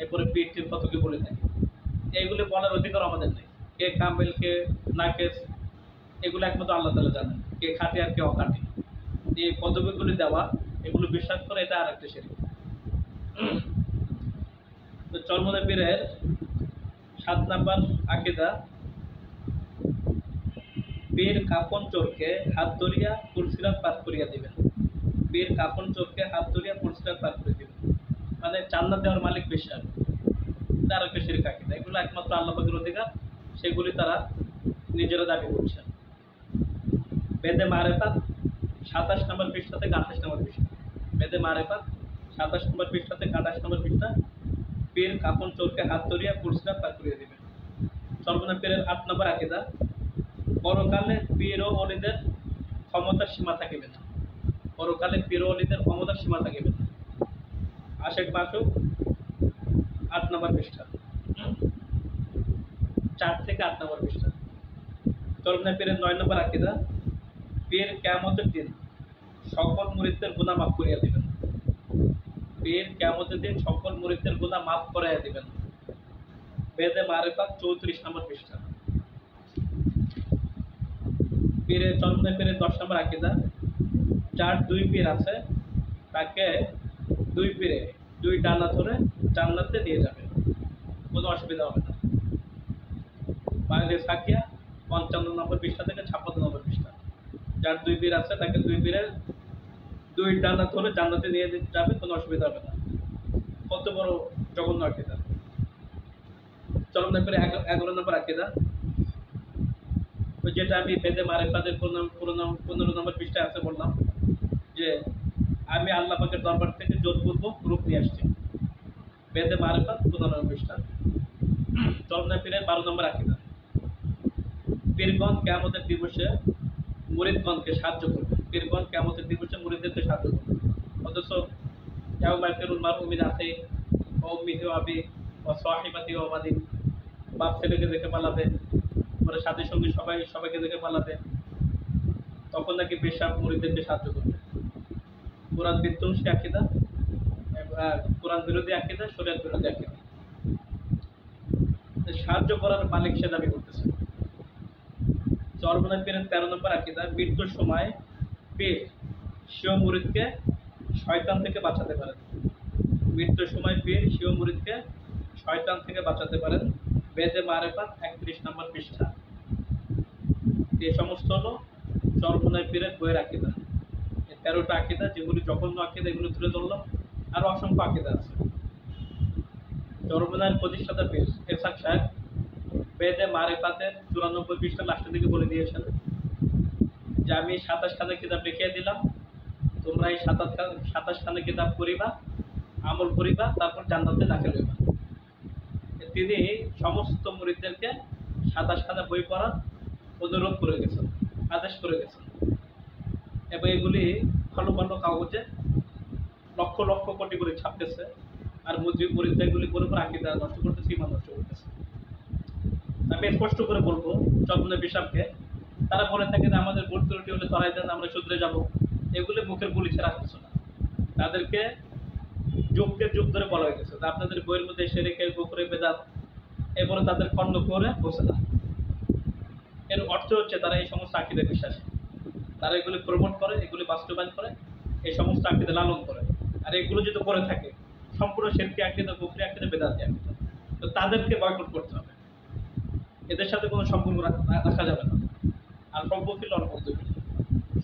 এরপরে পীর টির কত কি বলে থাকি, এইগুলো বলার অধিকার আমাদের নেই। কে কামেল, কে নাকেস, এগুলো একমাত্র আল্লাহ তাআলা জানেন, কে খাঁটি আর কে অখাঁটি। এই পদবিগুলি দেওয়া, এগুলো বিশ্বাস করে, এটা আর একটা শিরক। তো চরমনাই পীরের 7 নম্বর আকিদা, পীর কাফন চোরকে হাত ধরিয়া পুলসিরাত পার করিয়া দিবেন, পীর কাফন চোরকে হাত ধরিয়া পুলসিরাত পার করে দিবেন, মানে জান্নাত দেওয়ার মালিক বিশ্বাস, তার একটা শিরক আকিদা। এগুলো একমাত্র আল্লাহ পাকের অধিকার, সেগুলি তারা নিজেরা দাবি করছে। বেদে মারেফাত 27 নম্বর পৃষ্ঠা থেকে 28 নম্বর পৃষ্ঠা, বেদে মারেফাত 27 নম্বর পৃষ্ঠা থেকে 28 নম্বর পৃষ্ঠা, পীর কাফন চোরকে হাত ধরিয়া পুলসিরাত পার করিয়া দিবেন। চরমনাই পীরের 8 নম্বর আকিদা, পরকালে পীর ও ওলিদের ক্ষমতার সীমা থাকিবে না, পরকালে পীর ও ওলিদের ক্ষমতার সীমা থাকিবে না। আশেক মাসুদ 8 নম্বর পৃষ্ঠা, 4 থেকে 8 নম্বর পৃষ্ঠা। চরমনাই পীরের 9 নম্বর আকিদা, পীর কিয়ামতের দিন সকল মুরিদদের গুনাহ মাফ করিয়া দিবেন, পীর কিয়ামতের দিন সকল মুরিদদের গুনাহ মাফ করাইয়া দিবেন। বেদে মারেফাত 34 নম্বর পৃষ্ঠা। পীরের চরমনাই পীরের 10 নম্বর আকিদা, যার 2 পীর আছে তাকে 2 পীরে 2 ডানা ধরে জান্নাতে নিয়ে যাবে, কোনো অসুবিধা হবে না। বাংলাদেশ সাকিয়া 55 নম্বর পৃষ্ঠা থেকে 56 নম্বর পৃষ্ঠা, যার 2 পীর আছে তাকে 2 পীরের 2 ডানা ধরে জান্নাতে নিয়ে যাবে, কোনো অসুবিধা হবে না। কত বড় জঘন্য আকিদা। চরমনাই পীরের 11 নম্বর আকিদা, যেটা আমি বেদে মারেফাতের 15 নম্বর পৃষ্ঠায় আছে বললাম, যে আমি আল্লাহ পাকের দরবার থেকে জোরপূর্বক রূপ নিয়ে আসছি, বেদে মারেফাত 15 নম্বর পৃষ্ঠা। চরমনাই পীরের 12 নম্বর আকিদা, পীরগণ কিয়ামতের দিবসে মুরিদগণকে সাহায্য করবে, পীরগণ কিয়ামতের দিবসে মুরিদদেরকে সাহায্য করবে। অথচ ইয়াউমা ইয়াফিরুল মারউ মিন আখিহি ওয়া উম্মিহি ওয়া আবিহি ওয়া সাহিবাতিহি ওয়া বানিহি, বাপ ছেলেকে দেখে পালাবে, পরে সাথী সঙ্গী সবাইকে দেখে পালাবে, তখন নাকি পেশাব মুরিদদেরকে সাহায্য করবে। কোরআন বিধ্বংসী আকিদা, কোরআন বিরোধী আকিদা, শরীয়ত বিরোধী আকিদা। সাহায্য করার মালিক সে দাবি করতেছে। চরমনাই পীরের 13 নম্বর আকিদা, মৃত্যুর সময় পীর স্বীয় মুরিদকে শয়তান থেকে বাঁচাতে পারে, মৃত্যুর সময় পীর স্বীয় মুরিদকে শয়তান থেকে বাঁচাতে পারেন। বেদে মারেফাত 31 নম্বর পৃষ্ঠা। এই সমস্ত হলো চরমোনাই পীরের বইয়ের আকীদা। এই 13টা আকীদা, যেগুলি জঘন্য আকীদা, এগুলো তুলে ধরলাম। আরো অসংখ্য আকীদা আছে। চরমোনাইয়ের প্রতিষ্ঠাতা পীর এরশাদ সাহেব বেদে মারেফাতের 94 পৃষ্ঠা লাস্টের দিকে বলে দিয়েছেন যে আমি 27 খানা কিতাব লিখিয়ে দিলাম, তোমরা এই 27 খানা কিতাব পড়িবা, আমল করিবা, তারপর জান্নাতে দাখিল হইবা। তিনি সমস্ত মুরিদদেরকে 27 খানা বই পড়ার অনুরোধ করে গেছেন, আদেশ করে গেছেন। এবং এগুলি ভালো ভালো কাগজে লক্ষ লক্ষ কোটি করে ছাপতেছে। আর মুরিদরা এগুলি করে করে আকীদা নষ্ট করতেছে, ঈমান নষ্ট করতেছে। আমি স্পষ্ট করে বলবো চরমোনাই পীর সাহেবকে, তারা বলে থাকে যে আমাদের ভুল ত্রুটি হলে ধরাই দেন, আমরা শুধরে যাব। এগুলি মুখের বুলি ছাড়া কিছু না। তাদেরকে যুগকে যুগ ধরে বলা হয়েছে যে আপনাদের বইয়ের মধ্যে শিরকে, কুফরে, বেদাত এগুলো তাদের খণ্ড করে বসে না। এর অর্থ হচ্ছে তারা এই সমস্ত আকীদা বিশ্বাসী, তারা এগুলি প্রমোট করে, এগুলি বাস্তবায়ন করে, এই সমস্ত আকীদা লালন করে। আর এগুলো যদি করে থাকে সম্পূর্ণ শিরকি আকীদা, কুফরি আকীদা, বেদাতি আকীদা, তো তাদেরকে বয়কট করতে হবে। এদের সাথে কোনো সম্পর্ক রাখা যাবে না। আর সম্পর্কের অন্তর্ভুক্ত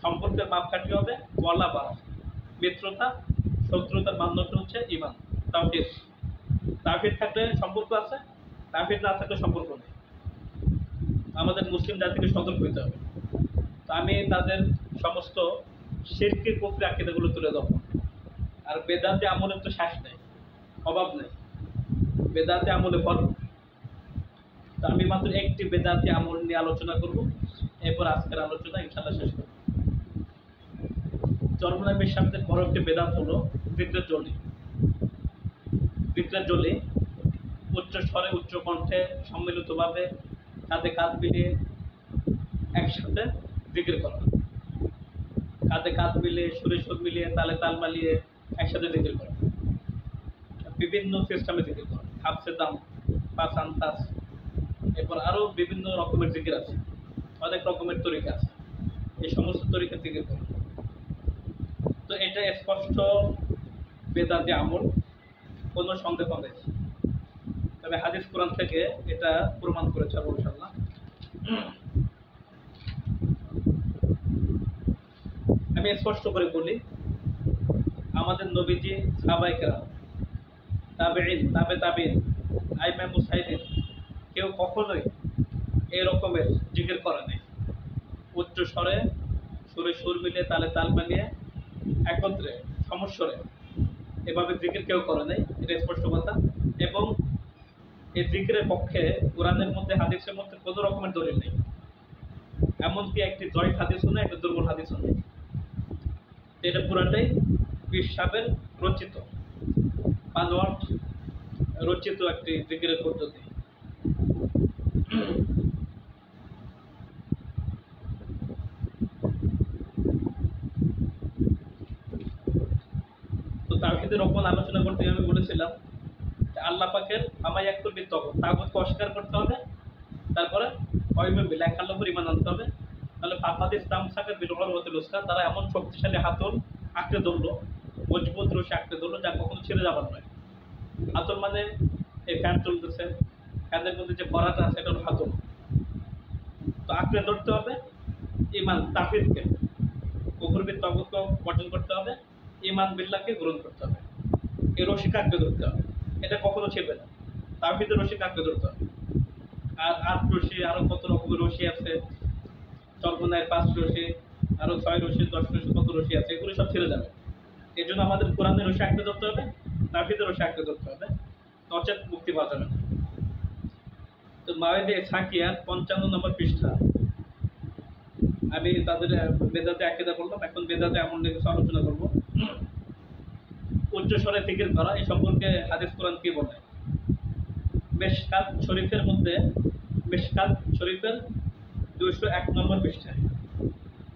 সম্পর্কের মাপকাঠি হবে ওয়ালা বা মিত্রতা, শত্রুতার মানদণ্ড হচ্ছে ঈমান, তাওহীদ। তাওহীদ থাকলে সম্পর্ক আছে, তাওহীদ না থাকলে সম্পর্ক নেই। আমাদের মুসলিম জাতিকে সতর্ক হতে হবে। তো আমি তাদের সমস্ত শিরকি, কুফরি আকীদাগুলো তুলে ধরব। আর বেদাতে আমলের তো শেষ নেই, অভাব নেই, বেদাতে আমলে ভরপুর। তো আমি মাত্র একটি বেদাতি আমল নিয়ে আলোচনা করব, এরপর আজকের আলোচনা ইনশাআল্লাহ শেষ করব। চরমোনাই পীর সাহেবদের বড় একটি বেদাত হলো যিকরে জলি। যিকরে জলি উচ্চ স্বরে, উচ্চ কণ্ঠে, সম্মিলিতভাবে কাঁধে কাঁধ মিলিয়ে একসাথে জিকির করা। কাঁধে কাঁধ মিলিয়ে, সুরে সুর মিলিয়ে, তালে তাল মিলিয়ে একসাথে জিকির করা। বিভিন্ন সিস্টেমে জিকির করা, হাফসে দাম, পাঁচ আন্তাস, এরপর আরো বিভিন্ন রকমের জিকির আছে, অনেক রকমের তরিকা আছে। এই সমস্ত তরিকা জিকির করা, তো এটা স্পষ্ট বেদাতি আমল, কোনো সন্দেহ নেই। তবে হাদিস কোরআন থেকে এটা প্রমাণ করেছে ইনশাআল্লাহ। আমি স্পষ্ট করে বলি, আমাদের নবীজি, সাহাবায়ে কেরাম, তাবেঈন, তাবে তাবেঈন, আইমা মুজতাহিদিন কেউ কখনোই এই রকমের জিকির করে নাই। উচ্চ স্বরে, সুরে সুর মিলিয়ে, তালে তাল মিলিয়ে, একত্রে সমস্বরে এভাবে জিকির কেউ করে নাই, এটা স্পষ্ট কথা। এবং এই জিকিরের পক্ষে কোরআনের মধ্যে, হাদিসের মধ্যে কোনো রকমের দলিল নেই। এমনকি একটি জয়ীফ হাদিসও নেই, একটা দুর্বল হাদিসও নেই। এটা পুরাটাই পীর সাহেবের রচিত, বানোয়াট রচিত একটি জিকিরের পদ্ধতি। তো তাওহীদের ওপর আলোচনা করতে আমি বলেছিলাম যে আল্লাহ পাকের আমায় একটু তাগুতকে অস্বীকার করতে হবে, তারপরে এক আল্লাহর উপর ঈমান আনতে হবে। তাহলে ফাকাদ ইসতামসাকা বিল উরওয়াতিল উসকা, তারা এমন শক্তিশালী হাতল আঁকড়ে ধরলো, মজবুত রশি আঁকড়ে ধরলো, যা কখনো ছেড়ে যাবার নয়। হাতল মানে এই ফ্যান চলতেছে, ফ্যানের মধ্যে যে ভরাটা আছে এটা হলো হাতল। তো আঁকড়ে ধরতে হবে ঈমান, তাওহীদকে, কুফরকে, তাগুতকে বর্জন করতে হবে, ঈমান বিল্লাহকে গ্রহণ করতে হবে। এই রশি আঁকড়ে ধরতে হবে, এটা কখনো ছিড়বে না। তাওহীদের রশি আঁকড়ে ধরতে হবে। আর 8 রশি, আরো কত রকমের রশি আছে, চরমোনাইয়ের 5 রশি, আরো 6 রশি, 10 রশি, কত রশি আছে, এগুলো সব ছেড়ে যাবে। এই জন্য আমাদের কোরআনের রশি আঁকড়ে ধরতে হবে, তাওহীদের রশি আঁকড়ে ধরতে হবে, নচেত মুক্তি পাওয়া যাবে না। তো মাওয়াইদে ইসহাকিয়ার 55 নম্বর পৃষ্ঠা। আমি তাদের বেদাতে আকীদা বললাম, এখন বেদাতে আমল নিয়ে কিছু আলোচনা করব। উচ্চ স্বরে জিকির করা, এই সম্পর্কে হাদিস কোরআন কি বলে? মিশকাত শরীফের মধ্যে, মিশকাত শরীফের 201 নম্বর পৃষ্ঠায়,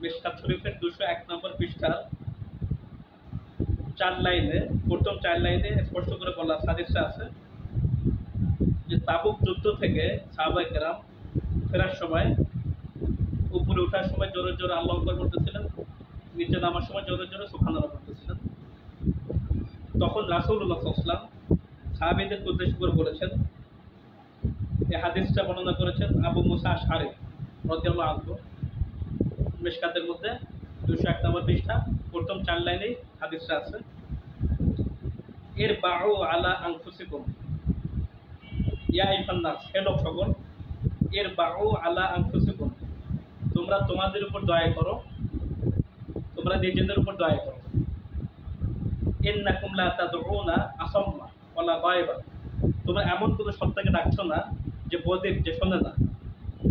মিশকাত শরীফের 201 নম্বর পৃষ্ঠার 4 লাইনে, প্রথম 4 লাইনে স্পষ্ট করে বলা হাদিসে আছে যে তাবুক যুদ্ধ থেকে সাহাবায়ে কেরাম ফেরার সময়, উপরে ওঠার সময় জোরে জোরে আল্লাহু আকবার বলতেছিলেন, নিচে নামার সময় জোরে জোরে সুবহানাল্লাহ বলতেছিলেন। তখন রাসূলুল্লাহ সাল্লাল্লাহু আলাইহি ওয়াসাল্লাম সাহাবীদেরকে উদ্দেশ্য করে বলেছেন, এই হাদিসটা বর্ণনা করেছেন আবু মুসা আশআরী রাদিয়াল্লাহু আনহু। মিশকাতের মধ্যে 201 নম্বর পৃষ্ঠা প্রথম 4 লাইনেই হাদিসটা আছে। ইরবাউ আলা আনফুসিকুম ইয়া আইয়ুহান নাস, হে লোক সকল, ইরবাউ আলা আনফুসিকুম, তোমরা তোমাদের উপর দয়া করো, তোমরা নিজেদের উপর দয়া করো। ইন্নাকুম লা তাদউনা আসাম্মা ওয়ালা গায়বা, তোমরা এমন কোনো সত্তাকে ডাকছো না যে বধির, যে শোনে না।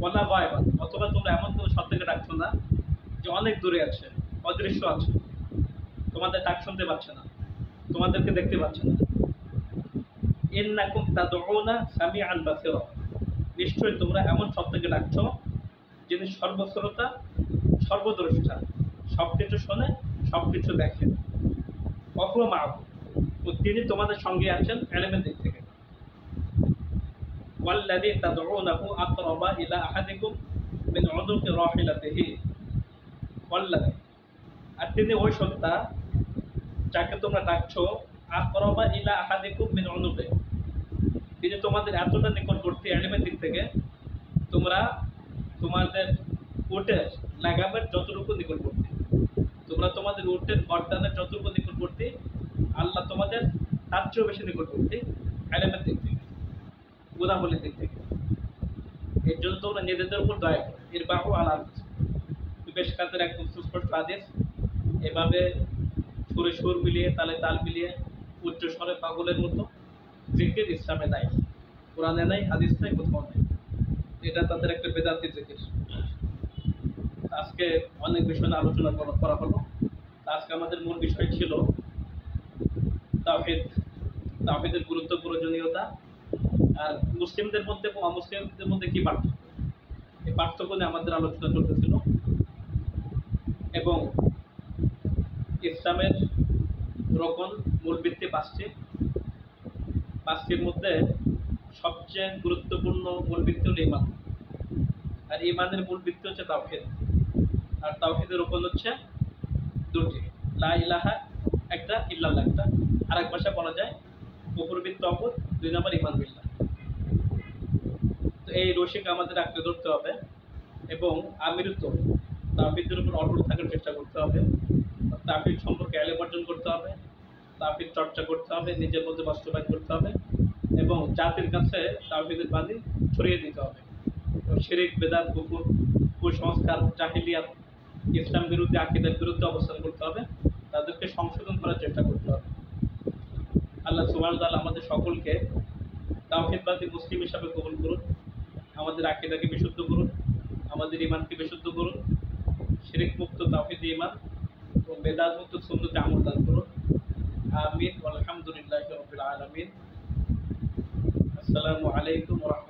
ওয়ালা গায়বা, অথবা তোমরা এমন কোনো সত্তাকে ডাকছো না যে অনেক দূরে আছে, অদৃশ্য আছে, তোমাদের ডাক শুনতে পাচ্ছে না, তোমাদেরকে দেখতে পাচ্ছে না। ইন্নাকুম তাদউনা সামিআন বাসীরা, নিশ্চয়ই তোমরা এমন সত্তাকে ডাকছো যিনি সর্বশ্রোতা, সর্বদ্রষ্টা, সবকিছু শোনে, সবকিছু দেখেন। অহুয়া মাআকুম, ও তিনি তোমাদের সঙ্গে আছেন ইলমের দিক থেকে। ওয়াল্লাযী তাদউনাহু আকরাবা ইলা আহাদিকুম মিন উনুকি রাহিলাতিহি, ওয়াল্লাযী, আর তিনি ওই সত্তা যাকে তোমরা ডাকছো, আকরাবা ইলা আহাদিকুম মিন উনুকি, তিনি তোমাদের এতটা নিকটবর্তী ইলমের দিক থেকে, তোমরা তোমাদের উটের লাগামের যতটুকু নিকটবর্তী, তোমরা তোমাদের উটের গর্দানের যতটুকু নিকটবর্তী, আল্লাহ তোমাদের তার চেয়েও বেশি নিকটবর্তী ইলমের দিক থেকে, গুণাবলীর দিক থেকে। এর জন্য তোমরা নিজেদের উপর দয়া করো। এর বাহু আলাদা বেশ কাজের একদম সুস্পষ্ট আদেশ। এভাবে সুরে সুর মিলিয়ে, তালে তাল মিলিয়ে, উচ্চ স্বরে পাগলের মতো জিকির ইসলামে নাই, কোরআনে নাই, হাদিস নাই, কোথাও নেই। এটা তাদের একটা বেদাতি জিকির। আজকে অনেক বিষয় নিয়ে আলোচনা করা হলো। আজকে আমাদের মূল বিষয় ছিল তাওহীদ, তাওহীদের গুরুত্ব, প্রয়োজনীয়তা, আর মুসলিমদের মধ্যে এবং অমুসলিমদের মধ্যে কি পার্থক্য, এই পার্থক্য নিয়ে আমাদের আলোচনা চলতেছিল। এবং ইসলামের রকম মূল ভিত্তি 5টির মধ্যে সবচেয়ে গুরুত্বপূর্ণ মূল ভিত্তি হল ঈমান। আর ঈমানের মূল ভিত্তি হচ্ছে তাওহীদ। আর তাওহীদের রকম হচ্ছে 2টি, লা ইলাহা একটা, ইল্লাল্লাহ একটা। আরেক ভাষায় বলা যায় কুফর তাওহীদ, 2 নম্বর ঈমান বিল্লাহ। তো এই রশিক আমাদের আঁকড়ে ধরতে হবে এবং আমৃত তাওহীদের উপর অটল থাকার চেষ্টা করতে হবে। তাওহীদ সম্পর্কে ইলম অর্জন করতে হবে, তাওহীদ চর্চা করতে হবে, নিজের মধ্যে বাস্তবায়ন করতে হবে এবং জাতির কাছে তাওহীদের বাণী ছড়িয়ে দিতে হবে। শিরক, বেদাত, কুফর, কুসংস্কার, জাহিলিয়াত, ইসলাম বিরোধী আকীদার বিরুদ্ধে অবস্থান করতে হবে, তাদেরকে সংশোধন করার চেষ্টা করতে হবে। আল্লাহ সুবহানাহু ওয়া তাআলা আমাদের সকলকে তাওহীদবাদী মুসলিম হিসাবে কবুল করুন, আমাদের আকীদাকে বিশুদ্ধ করুন, আমাদের ঈমানকে বিশুদ্ধ করুন, শিরক মুক্ত তাওহীদি ঈমান এবং বেদাত মুক্ত সুন্নতে আমল দান করুন। আমিন। আলহামদুলিল্লাহি রাব্বিল আলামিন। আসসালামু আলাইকুম ওয়া রাহমাতুল্লাহ।